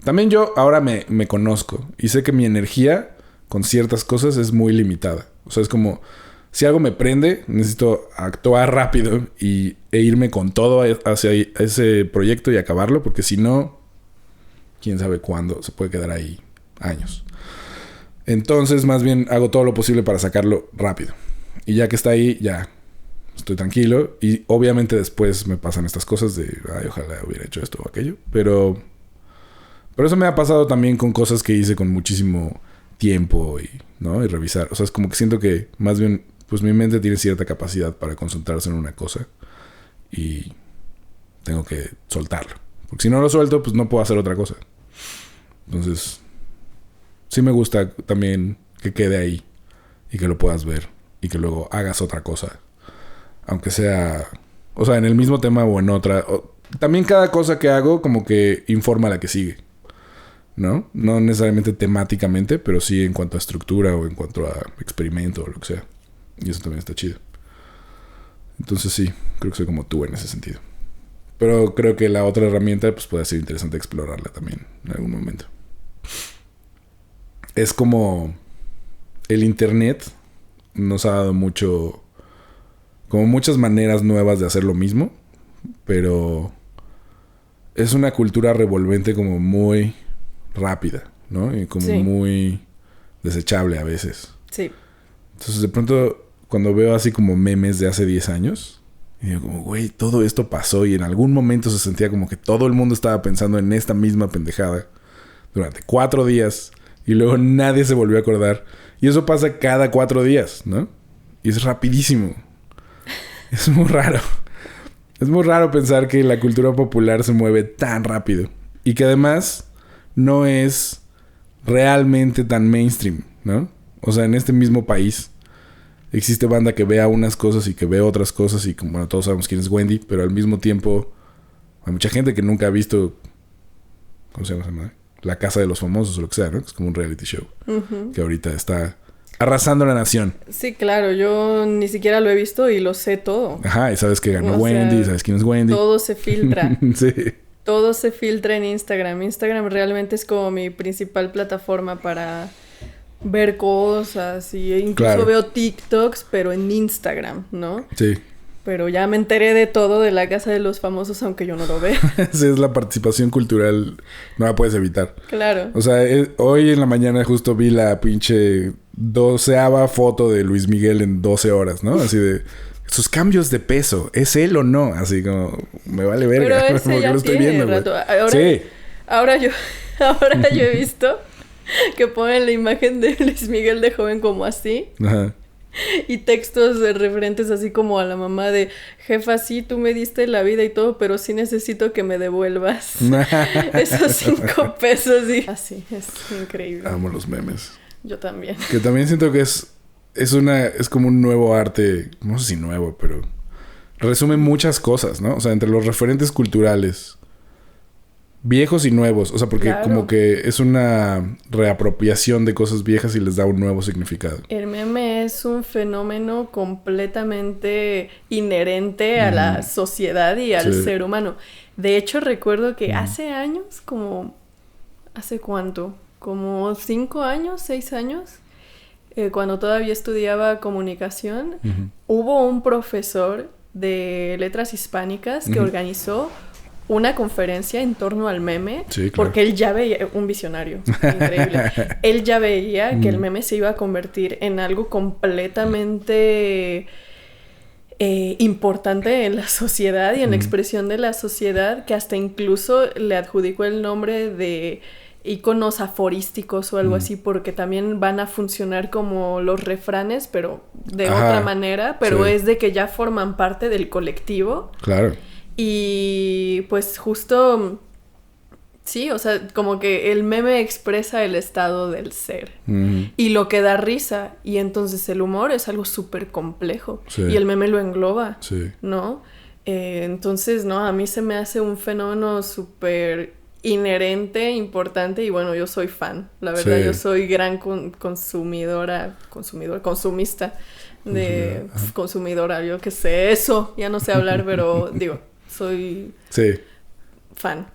También yo ahora me conozco. Y sé que mi energía con ciertas cosas es muy limitada. O sea, es como... Si algo me prende, necesito actuar rápido e irme con todo hacia ese proyecto y acabarlo. Porque si no... Quién sabe cuándo se puede quedar ahí años. Entonces, más bien, hago todo lo posible para sacarlo rápido. Y ya que está ahí, ya... Estoy tranquilo y obviamente después me pasan estas cosas de ojalá hubiera hecho esto o aquello, pero eso me ha pasado también con cosas que hice con muchísimo tiempo y revisar. O sea, es como que siento que más bien pues mi mente tiene cierta capacidad para concentrarse en una cosa y tengo que soltarlo, porque si no lo suelto pues no puedo hacer otra cosa. Entonces sí me gusta también que quede ahí y que lo puedas ver y que luego hagas otra cosa. Aunque sea... O sea, en el mismo tema o en otra. También cada cosa que hago como que informa a la que sigue. ¿No? No necesariamente temáticamente, pero sí en cuanto a estructura o en cuanto a experimento o lo que sea. Y eso también está chido. Entonces sí, creo que soy como tú en ese sentido. Pero creo que la otra herramienta pues puede ser interesante explorarla también en algún momento. Es como... El internet nos ha dado mucho... Como muchas maneras nuevas de hacer lo mismo, pero es una cultura revolvente como muy rápida, ¿no? Y como muy desechable a veces.
Sí.
Entonces de pronto cuando veo así como memes de hace 10 años, Y yo como, güey, todo esto pasó y en algún momento se sentía como que todo el mundo estaba pensando en esta misma pendejada durante 4 días y luego nadie se volvió a acordar. Y eso pasa cada 4 días, ¿no? Y es rapidísimo. Es muy raro. Es muy raro pensar que la cultura popular se mueve tan rápido. Y que además no es realmente tan mainstream, ¿no? O sea, en este mismo país existe banda que vea unas cosas y que ve otras cosas. Y como, bueno, todos sabemos quién es Wendy. Pero al mismo tiempo hay mucha gente que nunca ha visto... ¿Cómo se llama esa madre? La Casa de los Famosos o lo que sea, ¿no? Es como un reality show. Uh-huh. Que ahorita está... arrasando la nación.
Sí, claro. Yo ni siquiera lo he visto y lo sé todo.
Ajá. Y sabes que ganó Wendy. Sabes quién es Wendy.
Todo se filtra.
Sí.
Todo se filtra en Instagram. Instagram realmente es como mi principal plataforma para ver cosas. Y incluso veo TikToks, pero en Instagram, ¿no?
Sí.
Pero ya me enteré de todo de La Casa de los Famosos, aunque yo no lo vea.
Sí, es la participación cultural. No la puedes evitar.
Claro.
O sea, hoy en la mañana justo vi la pinche 12ª foto de Luis Miguel en 12 horas, ¿no? Así de... sus cambios de peso. ¿Es él o no? Así como... me vale verga.
Pero ese ya
lo estoy
tiene
viendo,
rato. Ahora yo he visto que ponen la imagen de Luis Miguel de joven como así. Ajá. Y textos referentes así como a la mamá de... jefa, sí, tú me diste la vida y todo, pero sí necesito que me devuelvas esos 5 pesos. Y... así, es increíble.
Amo los memes.
Yo también.
Que también siento que es como un nuevo arte... no sé si nuevo, pero... resume muchas cosas, ¿no? O sea, entre los referentes culturales... viejos y nuevos. O sea, porque claro, como que es una reapropiación de cosas viejas y les da un nuevo significado.
El meme es un fenómeno completamente inherente a la sociedad y al ser humano. De hecho, recuerdo que hace años, como... ¿hace cuánto? Como 5 años, 6 años, cuando todavía estudiaba comunicación, hubo un profesor de letras hispánicas que organizó una conferencia en torno al meme, sí, claro, porque él ya veía, un visionario increíble, él ya veía que el meme se iba a convertir en algo completamente importante en la sociedad y en la expresión de la sociedad, que hasta incluso le adjudicó el nombre de íconos aforísticos o algo así, porque también van a funcionar como los refranes, pero de otra manera, pero es de que ya forman parte del colectivo.
Claro.
Y pues justo, sí, o sea, como que el meme expresa el estado del ser y lo que da risa, y entonces el humor es algo súper complejo y el meme lo engloba, ¿no? Entonces, no, a mí se me hace un fenómeno súper inherente, importante, y bueno, yo soy fan, la verdad, yo soy gran consumista de consumidora, yo qué sé, eso, ya no sé hablar, pero digo, soy fan.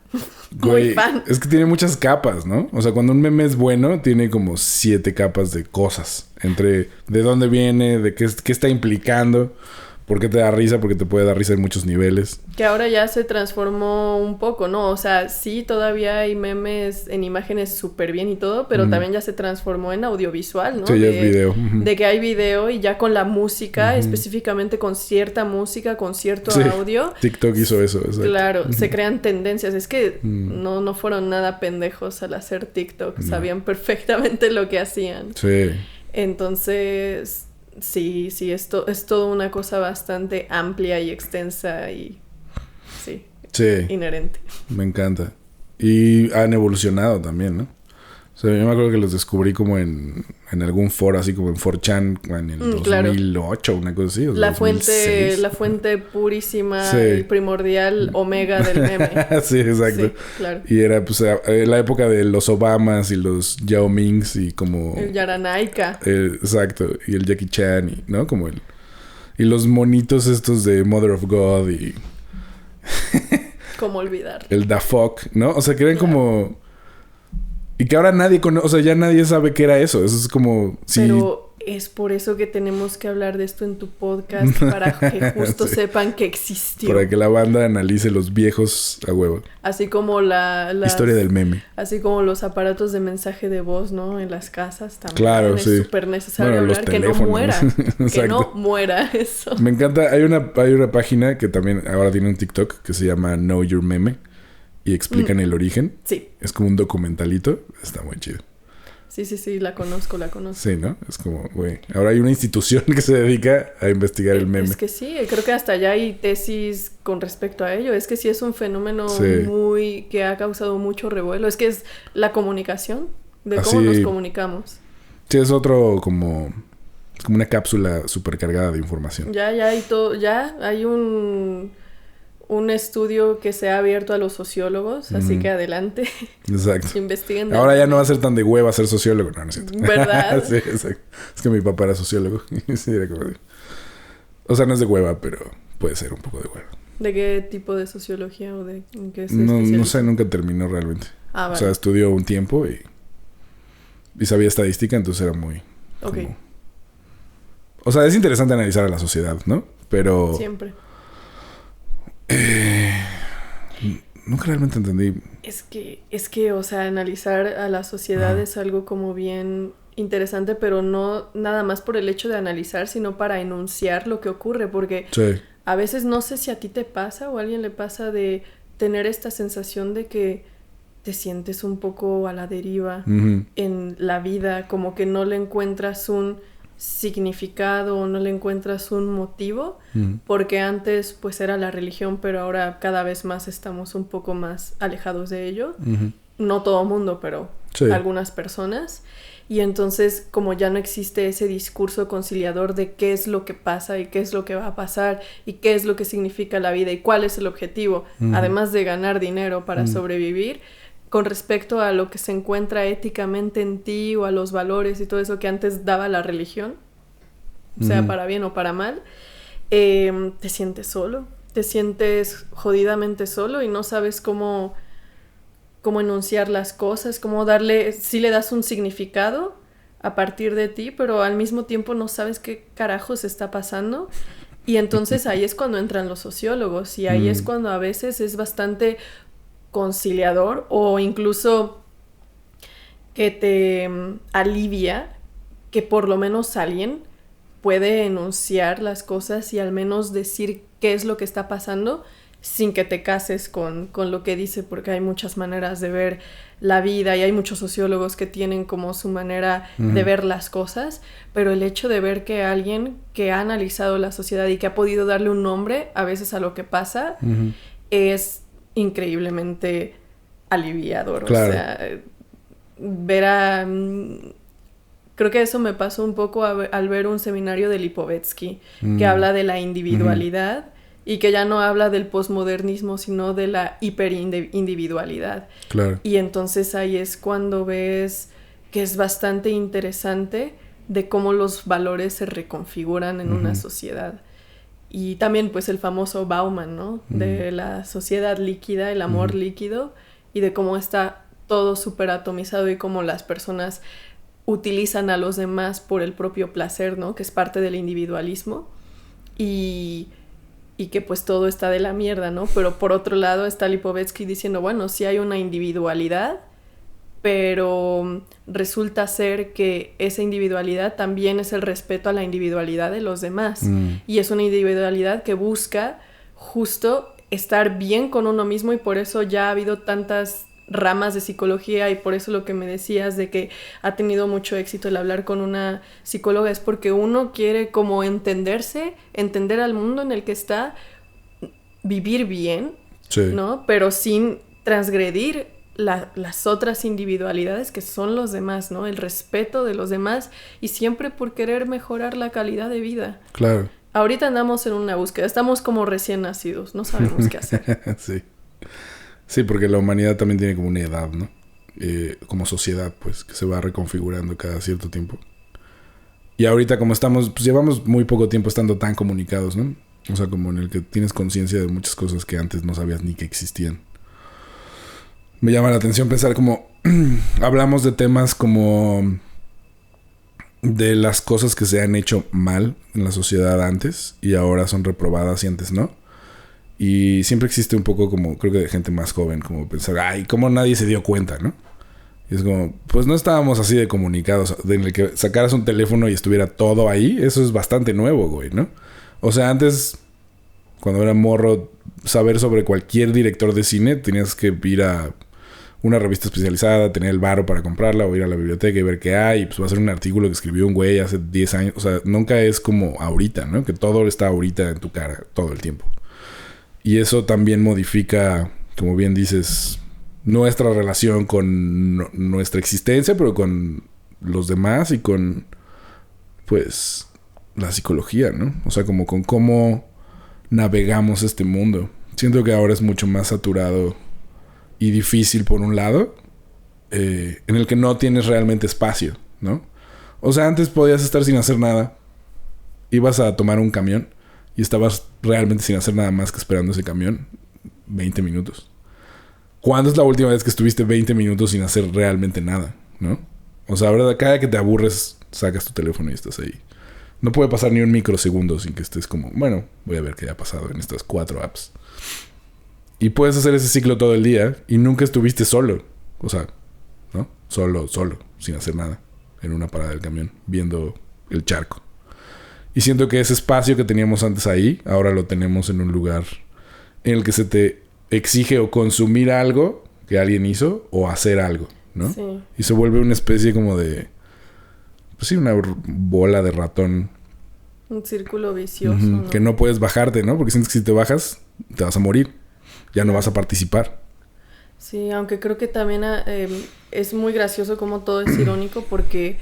Muy fan. Es que tiene muchas capas, ¿no? O sea, cuando un meme es bueno, tiene como 7 capas de cosas. Entre de dónde viene, de qué está implicando, por qué te da risa, porque te puede dar risa en muchos niveles.
Que ahora ya se transformó un poco, ¿no? O sea, sí, todavía hay memes en imágenes súper bien y todo, pero también ya se transformó en audiovisual, ¿no?
Sí, ya es video.
De que hay video y ya con la música, específicamente con cierta música, con cierto audio.
TikTok hizo eso, exacto.
Claro, se crean tendencias. Es que no fueron nada pendejos al hacer TikTok. Sabían perfectamente lo que hacían.
Sí.
Entonces... Sí, esto es toda una cosa bastante amplia y extensa y inherente.
Me encanta. Y han evolucionado también, ¿no? O sea, yo me acuerdo que los descubrí como en algún foro, así como en 4chan en el 2008, una cosa así. O sea,
la fuente purísima y primordial omega del meme.
Sí, exacto. Sí, claro. Y era pues la época de los Obamas y los Yao Mings y como...
el Yaranaika.
Exacto. Y el Jackie Chan, y, ¿no? Como el... y los monitos estos de Mother of God y...
¿Cómo olvidar?
El Da Fuck, ¿no? O sea, que eran como... Y que ahora nadie conoce, o sea, ya nadie sabe qué era eso. Eso es como...
Pero es por eso que tenemos que hablar de esto en tu podcast, para que justo
sí.
sepan que existió.
Para que la banda analice los viejos a huevo.
Así como la
historia del meme.
Así como los aparatos de mensaje de voz, ¿no? En las casas también.
Claro,
es
sí.
súper necesario
Bueno,
hablar que no muera. Que no muera eso.
Me encanta. Hay una página que también ahora tiene un TikTok que se llama Know Your Meme. Y explican el origen.
Sí.
Es como un documentalito. Está muy chido.
Sí, la conozco.
Sí, ¿no? Es como, güey, ahora hay una institución que se dedica a investigar el meme.
Es que sí, creo que hasta ya hay tesis con respecto a ello. Es que sí es un fenómeno que ha causado mucho revuelo. Es que es la comunicación, de cómo nos comunicamos.
Sí, es otro como una cápsula súper cargada de información.
Ya hay todo, ya hay un estudio que se ha abierto a los sociólogos, así que adelante.
Exacto.
Investiguen.
Ahora ya no va a ser tan de hueva ser sociólogo, no es cierto.
¿Verdad?
Sí, exacto. Es que mi papá era sociólogo. Sí, era como o sea, no es de hueva, pero puede ser un poco de hueva.
¿De qué tipo de sociología o de en qué se
no sé, nunca terminó realmente.
Vale.
O sea, estudió un tiempo y sabía estadística, entonces era muy...
Ok.
O sea, es interesante analizar a la sociedad, ¿no? Pero...
Siempre.
Nunca realmente entendí.
Es que, o sea, analizar a la sociedad es algo como bien interesante, pero no nada más por el hecho de analizar, sino para enunciar lo que ocurre, porque a veces no sé si a ti te pasa o a alguien le pasa de tener esta sensación de que te sientes un poco a la deriva en la vida, como que no le encuentras un significado o no le encuentras un motivo, porque antes pues era la religión, pero ahora cada vez más estamos un poco más alejados de ello. No todo mundo, pero algunas personas. Y entonces, como ya no existe ese discurso conciliador de qué es lo que pasa y qué es lo que va a pasar y qué es lo que significa la vida y cuál es el objetivo, además de ganar dinero para sobrevivir, con respecto a lo que se encuentra éticamente en ti o a los valores y todo eso que antes daba la religión, sea para bien o para mal, te sientes solo, te sientes jodidamente solo y no sabes cómo enunciar las cosas, cómo darle, sí le das un significado a partir de ti, pero al mismo tiempo no sabes qué carajos está pasando. Y entonces ahí es cuando entran los sociólogos y ahí es cuando a veces es bastante conciliador o incluso que te alivia que por lo menos alguien puede enunciar las cosas y al menos decir qué es lo que está pasando sin que te cases con lo que dice, porque hay muchas maneras de ver la vida y hay muchos sociólogos que tienen como su manera de ver las cosas, pero el hecho de ver que alguien que ha analizado la sociedad y que ha podido darle un nombre a veces a lo que pasa es increíblemente aliviador. Claro. O sea, ver a... creo que eso me pasó un poco al ver un seminario de Lipovetsky que habla de la individualidad y que ya no habla del posmodernismo, sino de la hiperindividualidad.
Claro.
Y entonces ahí es cuando ves que es bastante interesante de cómo los valores se reconfiguran en una sociedad. Y también pues el famoso Bauman, ¿no? De la sociedad líquida, el amor líquido, y de cómo está todo súper atomizado y cómo las personas utilizan a los demás por el propio placer, ¿no? Que es parte del individualismo. Y que pues todo está de la mierda, ¿no? Pero por otro lado está Lipovetsky diciendo, bueno, sí hay una individualidad, pero resulta ser que esa individualidad también es el respeto a la individualidad de los demás. Y es una individualidad que busca justo estar bien con uno mismo y por eso ya ha habido tantas ramas de psicología y por eso lo que me decías de que ha tenido mucho éxito el hablar con una psicóloga es porque uno quiere como entenderse, entender al mundo en el que está, vivir bien, ¿no? Pero sin transgredir las otras individualidades que son los demás, ¿no? El respeto de los demás y siempre por querer mejorar la calidad de vida.
Claro.
Ahorita andamos en una búsqueda, estamos como recién nacidos, no sabemos qué hacer.
Sí, porque la humanidad también tiene como una edad, ¿no? Como sociedad, pues, que se va reconfigurando cada cierto tiempo. Y ahorita como estamos, pues llevamos muy poco tiempo estando tan comunicados, ¿no? O sea, como en el que tienes conciencia de muchas cosas que antes no sabías ni que existían. Me llama la atención pensar como hablamos de temas como de las cosas que se han hecho mal en la sociedad antes y ahora son reprobadas y antes no. Y siempre existe un poco como, creo que de gente más joven, como pensar, ay, ¿cómo nadie se dio cuenta, no? Y es como, pues no estábamos así de comunicados, de el que sacaras un teléfono y estuviera todo ahí, eso es bastante nuevo, güey, ¿no? O sea, antes, cuando era morro, saber sobre cualquier director de cine, tenías que ir a una revista especializada, tener el varo para comprarla o ir a la biblioteca y ver qué hay. Y pues va a ser un artículo que escribió un güey hace 10 años. O sea, nunca es como ahorita, ¿no? Que todo está ahorita en tu cara todo el tiempo. Y eso también modifica, como bien dices, nuestra relación con nuestra existencia, pero con los demás y con, pues, la psicología, ¿no? O sea, como con cómo navegamos este mundo. Siento que ahora es mucho más saturado y difícil por un lado, en el que no tienes realmente espacio, ¿no? O sea, antes podías estar sin hacer nada. Ibas a tomar un camión y estabas realmente sin hacer nada más que esperando ese camión 20 minutos. ¿Cuándo es la última vez que estuviste 20 minutos sin hacer realmente nada, no? O sea, ahora cada que te aburres, sacas tu teléfono y estás ahí. No puede pasar ni un microsegundo sin que estés como, bueno, voy a ver qué ha pasado en estas 4 apps. Y puedes hacer ese ciclo todo el día y nunca estuviste solo. O sea, ¿no? Solo, sin hacer nada. En una parada del camión, viendo el charco. Y siento que ese espacio que teníamos antes ahí, ahora lo tenemos en un lugar en el que se te exige o consumir algo que alguien hizo o hacer algo, ¿no?
Sí.
Y se vuelve una especie como de, pues sí, una bola de ratón.
Un círculo vicioso,
Uh-huh.
¿no?
Que no puedes bajarte, ¿no? Porque sientes que si te bajas, te vas a morir. Ya no vas a participar.
Sí, aunque creo que también es muy gracioso como todo es irónico porque,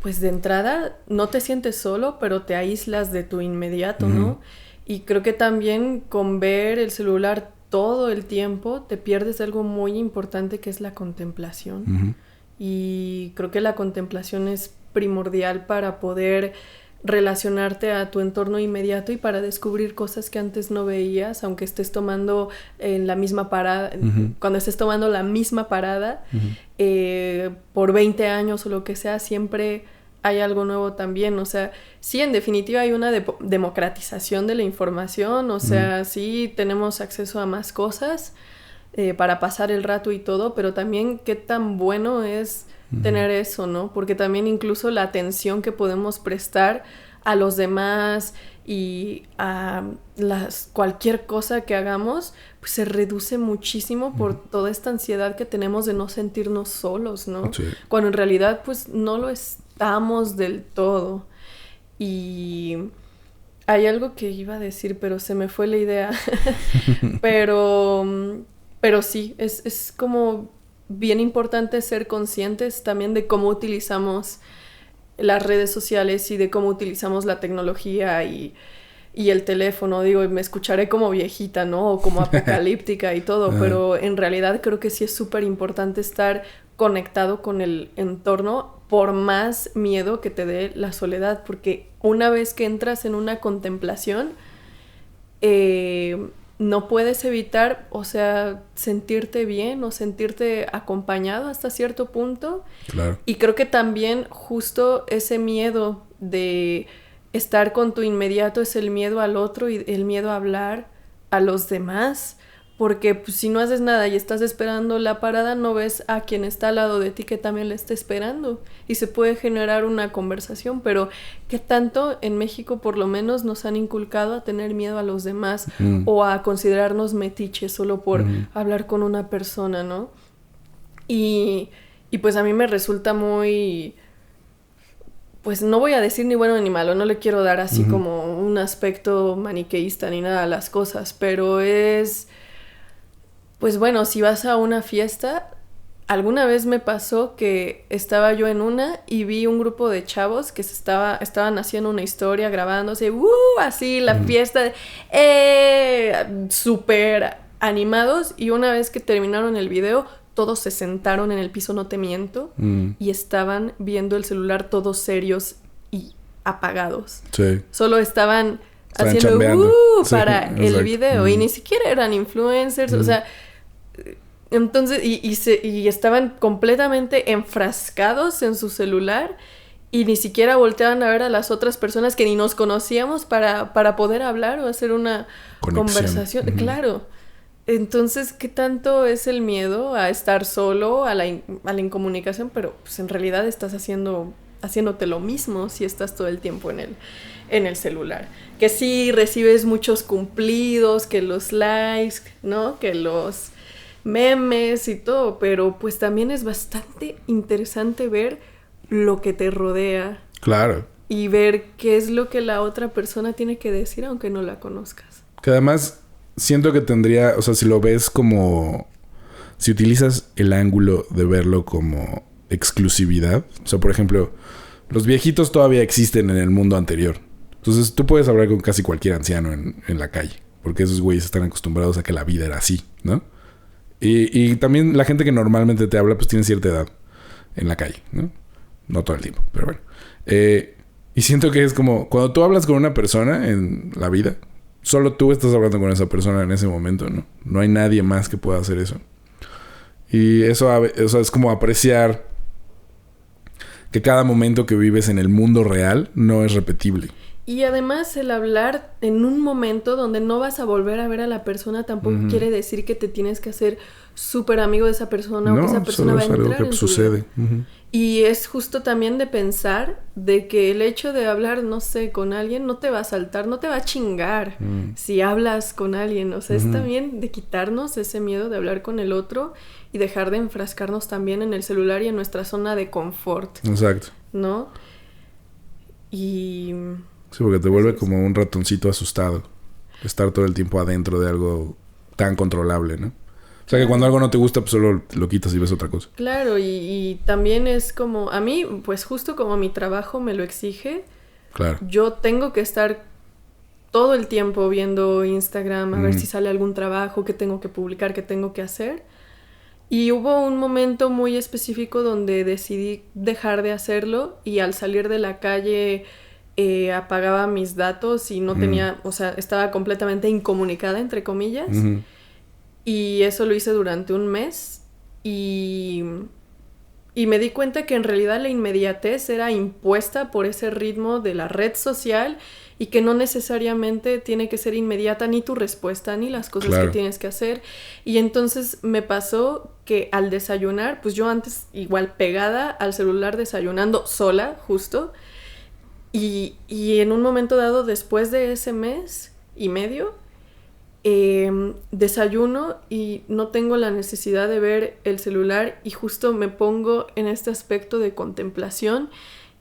pues de entrada, no te sientes solo, pero te aíslas de tu inmediato, ¿no? Y creo que también con ver el celular todo el tiempo, te pierdes algo muy importante que es la contemplación.
Uh-huh.
Y creo que la contemplación es primordial para poder relacionarte a tu entorno inmediato y para descubrir cosas que antes no veías, aunque estés tomando en la misma parada, uh-huh. Cuando estés tomando la misma parada, uh-huh. Por 20 años o lo que sea, siempre hay algo nuevo también. O sea, sí, en definitiva hay una democratización de la información, o sea, uh-huh. Sí tenemos acceso a más cosas para pasar el rato y todo, pero también qué tan bueno es tener eso, ¿no? Porque también incluso la atención que podemos prestar a los demás y a cualquier cosa que hagamos, pues se reduce muchísimo por toda esta ansiedad que tenemos de no sentirnos solos, ¿no? Sí. Cuando en realidad, pues, no lo estamos del todo. Y hay algo que iba a decir, pero se me fue la idea. Pero sí, es como bien importante ser conscientes también de cómo utilizamos las redes sociales y de cómo utilizamos la tecnología y el teléfono. Digo, me escucharé como viejita, ¿no? O como apocalíptica y todo, pero en realidad creo que sí es súper importante estar conectado con el entorno por más miedo que te dé la soledad, porque una vez que entras en una contemplación, no puedes evitar, o sea, sentirte bien o sentirte acompañado hasta cierto punto.
Claro.
Y creo que también justo ese miedo de estar con tu inmediato es el miedo al otro y el miedo a hablar a los demás. Porque pues, si no haces nada y estás esperando la parada, no ves a quien está al lado de ti que también la está esperando. Y se puede generar una conversación, pero ¿qué tanto en México por lo menos nos han inculcado a tener miedo a los demás o a considerarnos metiches solo por hablar con una persona, ¿no? Y pues a mí me resulta muy... Pues no voy a decir ni bueno ni malo, no le quiero dar así como un aspecto maniqueísta ni nada a las cosas, pero es... Pues bueno, si vas a una fiesta, alguna vez me pasó que estaba yo en una y vi un grupo de chavos que estaban haciendo una historia, grabándose, así la fiesta, súper animados, y una vez que terminaron el video, todos se sentaron en el piso, no te miento, y estaban viendo el celular todos serios y apagados.
Sí.
Solo estaban haciendo para el video, y ni siquiera eran influencers, o sea... Entonces, y estaban completamente enfrascados en su celular y ni siquiera volteaban a ver a las otras personas que ni nos conocíamos para poder hablar o hacer una conversación. Uh-huh. Claro. Entonces, ¿qué tanto es el miedo a estar solo, a la incomunicación? Pero pues en realidad estás haciéndote lo mismo si estás todo el tiempo en el celular. Que sí recibes muchos cumplidos, que los likes, ¿no? Que los memes y todo, pero pues también es bastante interesante ver lo que te rodea.
Claro.
Y ver qué es lo que la otra persona tiene que decir aunque no la conozcas.
Que además siento que tendría, o sea, si lo ves como, si utilizas el ángulo de verlo como exclusividad, o sea, por ejemplo, los viejitos todavía existen en el mundo anterior. Entonces tú puedes hablar con casi cualquier anciano en la calle, porque esos güeyes están acostumbrados a que la vida era así, ¿no? Y también la gente que normalmente te habla pues tiene cierta edad en la calle, ¿no? No todo el tiempo, pero bueno. Y siento que es como cuando tú hablas con una persona en la vida, solo tú estás hablando con esa persona en ese momento, ¿no? No hay nadie más que pueda hacer eso. Y eso es como apreciar que cada momento que vives en el mundo real no es repetible.
Y además el hablar en un momento donde no vas a volver a ver a la persona tampoco quiere decir que te tienes que hacer súper amigo de esa persona o que esa persona va a entrar en tu vida. No, solo es algo que
sucede. Uh-huh.
Y es justo también de pensar de que el hecho de hablar, no sé, con alguien no te va a saltar, no te va a chingar si hablas con alguien. O sea, es también de quitarnos ese miedo de hablar con el otro y dejar de enfrascarnos también en el celular y en nuestra zona de confort.
Exacto.
¿No? Y...
sí, porque te vuelve como un ratoncito asustado. Estar todo el tiempo adentro de algo tan controlable, ¿no? O sea, que cuando algo no te gusta, pues solo lo quitas y ves otra cosa.
Claro, y también es como... a mí, pues justo como mi trabajo me lo exige...
claro.
Yo tengo que estar todo el tiempo viendo Instagram, a ver si sale algún trabajo que tengo que publicar, que tengo que hacer. Y hubo un momento muy específico donde decidí dejar de hacerlo y al salir de la calle... apagaba mis datos y no tenía, o sea, estaba completamente incomunicada, entre comillas. Y eso lo hice durante un mes. Y me di cuenta que en realidad la inmediatez era impuesta por ese ritmo de la red social y que no necesariamente tiene que ser inmediata ni tu respuesta ni las cosas que tienes que hacer. Y entonces me pasó que al desayunar, pues yo antes igual pegada al celular desayunando sola, justo. Y en un momento dado, después de ese mes y medio, desayuno y no tengo la necesidad de ver el celular y justo me pongo en este aspecto de contemplación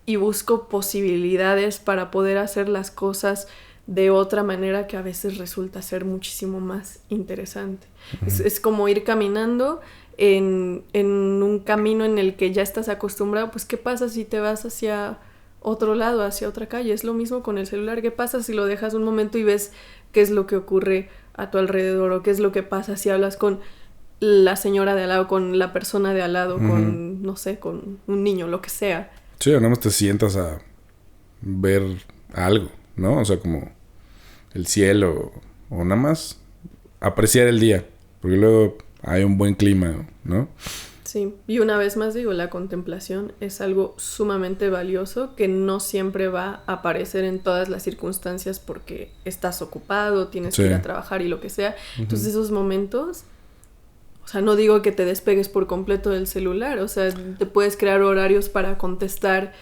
y busco posibilidades para poder hacer las cosas de otra manera que a veces resulta ser muchísimo más interesante. Es como ir caminando en un camino en el que ya estás acostumbrado. Pues, ¿qué pasa si te vas hacia otro lado, hacia otra calle? Es lo mismo con el celular. ¿Qué pasa si lo dejas un momento y ves qué es lo que ocurre a tu alrededor? O qué es lo que pasa si hablas con la señora de al lado, con la persona de al lado, con, no sé, con un niño, lo que sea.
Sí, nada más te sientas a ver algo, ¿no? O sea, como el cielo o nada más apreciar el día. Porque luego hay un buen clima, ¿no?
Sí, y una vez más digo, la contemplación es algo sumamente valioso que no siempre va a aparecer en todas las circunstancias porque estás ocupado, tienes que ir a trabajar y lo que sea. Entonces esos momentos, o sea, no digo que te despegues por completo del celular, o sea, te puedes crear horarios para contestar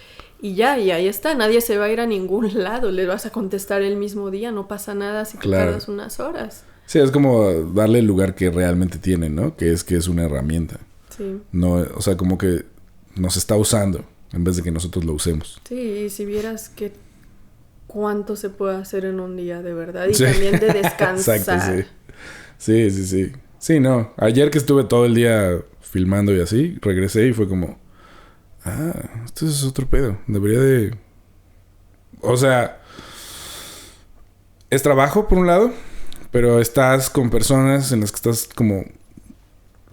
y ya, y ahí está, nadie se va a ir a ningún lado, le vas a contestar el mismo día, no pasa nada si te tardas unas horas.
Sí, es como darle el lugar que realmente tiene, ¿no? Que es una herramienta.
Sí.
No, o sea, como que nos está usando en vez de que nosotros lo usemos.
Sí, y si vieras cuánto se puede hacer en un día, de verdad. Y también de descansar.
Exacto, sí. Sí, no. Ayer que estuve todo el día filmando y así, regresé y fue como... esto es otro pedo. Debería de... O sea... Es trabajo, por un lado, pero estás con personas en las que estás como...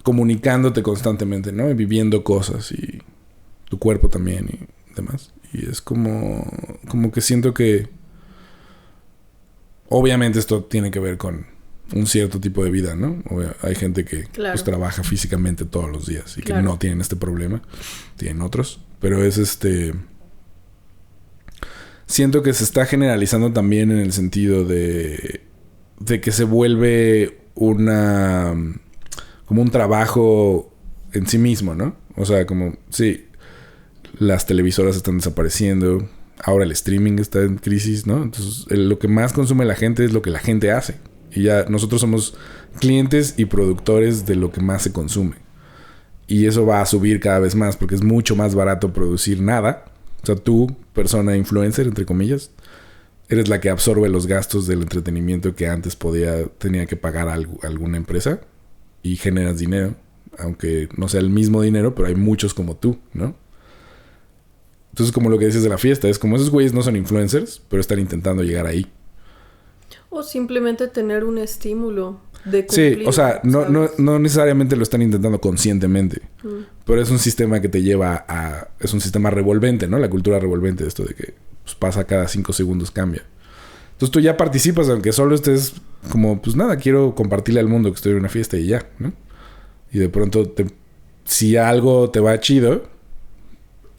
comunicándote constantemente, ¿no? Y viviendo cosas y tu cuerpo también y demás. Y es como que siento que obviamente esto tiene que ver con un cierto tipo de vida, ¿no? Hay gente que
Claro.
pues, trabaja físicamente todos los días y que
Claro.
no tienen este problema. Tienen otros. Pero es siento que se está generalizando también en el sentido de que se vuelve como un trabajo en sí mismo, ¿no? O sea, como, sí, las televisoras están desapareciendo, ahora el streaming está en crisis, ¿no? Entonces, lo que más consume la gente es lo que la gente hace. Y ya nosotros somos clientes y productores de lo que más se consume. Y eso va a subir cada vez más porque es mucho más barato producir nada. O sea, tú, persona influencer, entre comillas, eres la que absorbe los gastos del entretenimiento que antes tenía que pagar alguna empresa y generas dinero. Aunque no sea el mismo dinero, pero hay muchos como tú, ¿no? Entonces, como lo que dices de la fiesta, es como esos güeyes no son influencers, pero están intentando llegar ahí.
O simplemente tener un estímulo de
Sí,
cumplir,
o sea, no
¿sabes?
necesariamente lo están intentando conscientemente. Pero es un sistema que te lleva a... Es un sistema revolvente, ¿no? La cultura revolvente, esto de que pues, pasa cada 5 segundos, cambia. Entonces tú ya participas, aunque solo estés como... Pues nada, quiero compartirle al mundo que estoy en una fiesta y ya, ¿no? Y de pronto, si algo te va chido,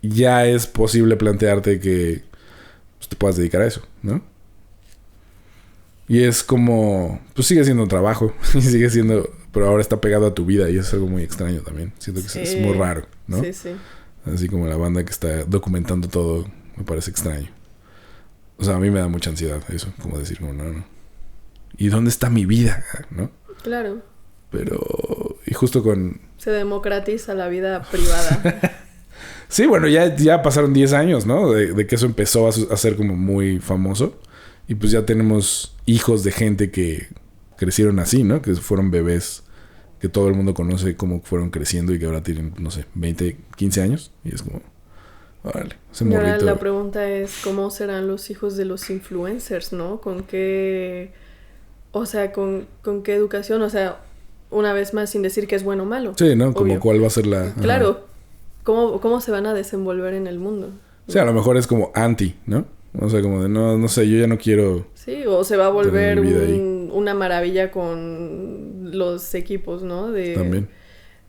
ya es posible plantearte que pues, te puedas dedicar a eso, ¿no? Y es como... Pues sigue siendo un trabajo. Y sigue siendo... Pero ahora está pegado a tu vida. Y es algo muy extraño también. Siento que es muy raro, ¿no?
Sí, sí.
Así como la banda que está documentando todo. Me parece extraño. O sea, a mí me da mucha ansiedad eso. Como decir, como, no. ¿Y dónde está mi vida? ¿No?
Claro.
Pero... Y justo con...
Se democratiza la vida privada.
Sí, bueno, ya pasaron 10 años, ¿no? De que eso empezó a ser como muy famoso. Y pues ya tenemos hijos de gente que crecieron así, ¿no? Que fueron bebés que todo el mundo conoce cómo fueron creciendo y que ahora tienen, no sé, 20, 15 años. Y es como, órale, ese
Y ahora
morrito.
la pregunta es, ¿cómo serán los hijos de los influencers, no? ¿Con qué... O sea, con qué educación? O sea, una vez más, sin decir que es bueno o malo.
Sí, ¿no? Como
Obvio.
cuál va a ser la...
Claro. ¿Cómo se van a desenvolver en el mundo?
Sí, a lo mejor es como anti, ¿no? O sea, como de, no sé, yo ya no quiero...
Sí, o se va a volver
tener mi vida
una maravilla con los equipos, ¿no?
También.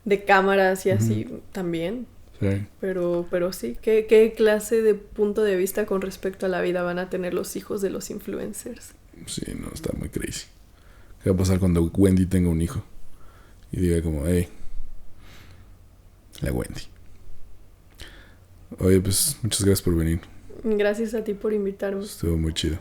De cámaras y así también.
Sí.
Pero sí, ¿qué clase de punto de vista con respecto a la vida van a tener los hijos de los influencers?
Sí, no, está muy crazy. ¿Qué va a pasar cuando Wendy tenga un hijo? Y diga como, hey, la Wendy. Oye, pues muchas gracias por venir.
Gracias a ti por invitarme.
Estuvo muy chido.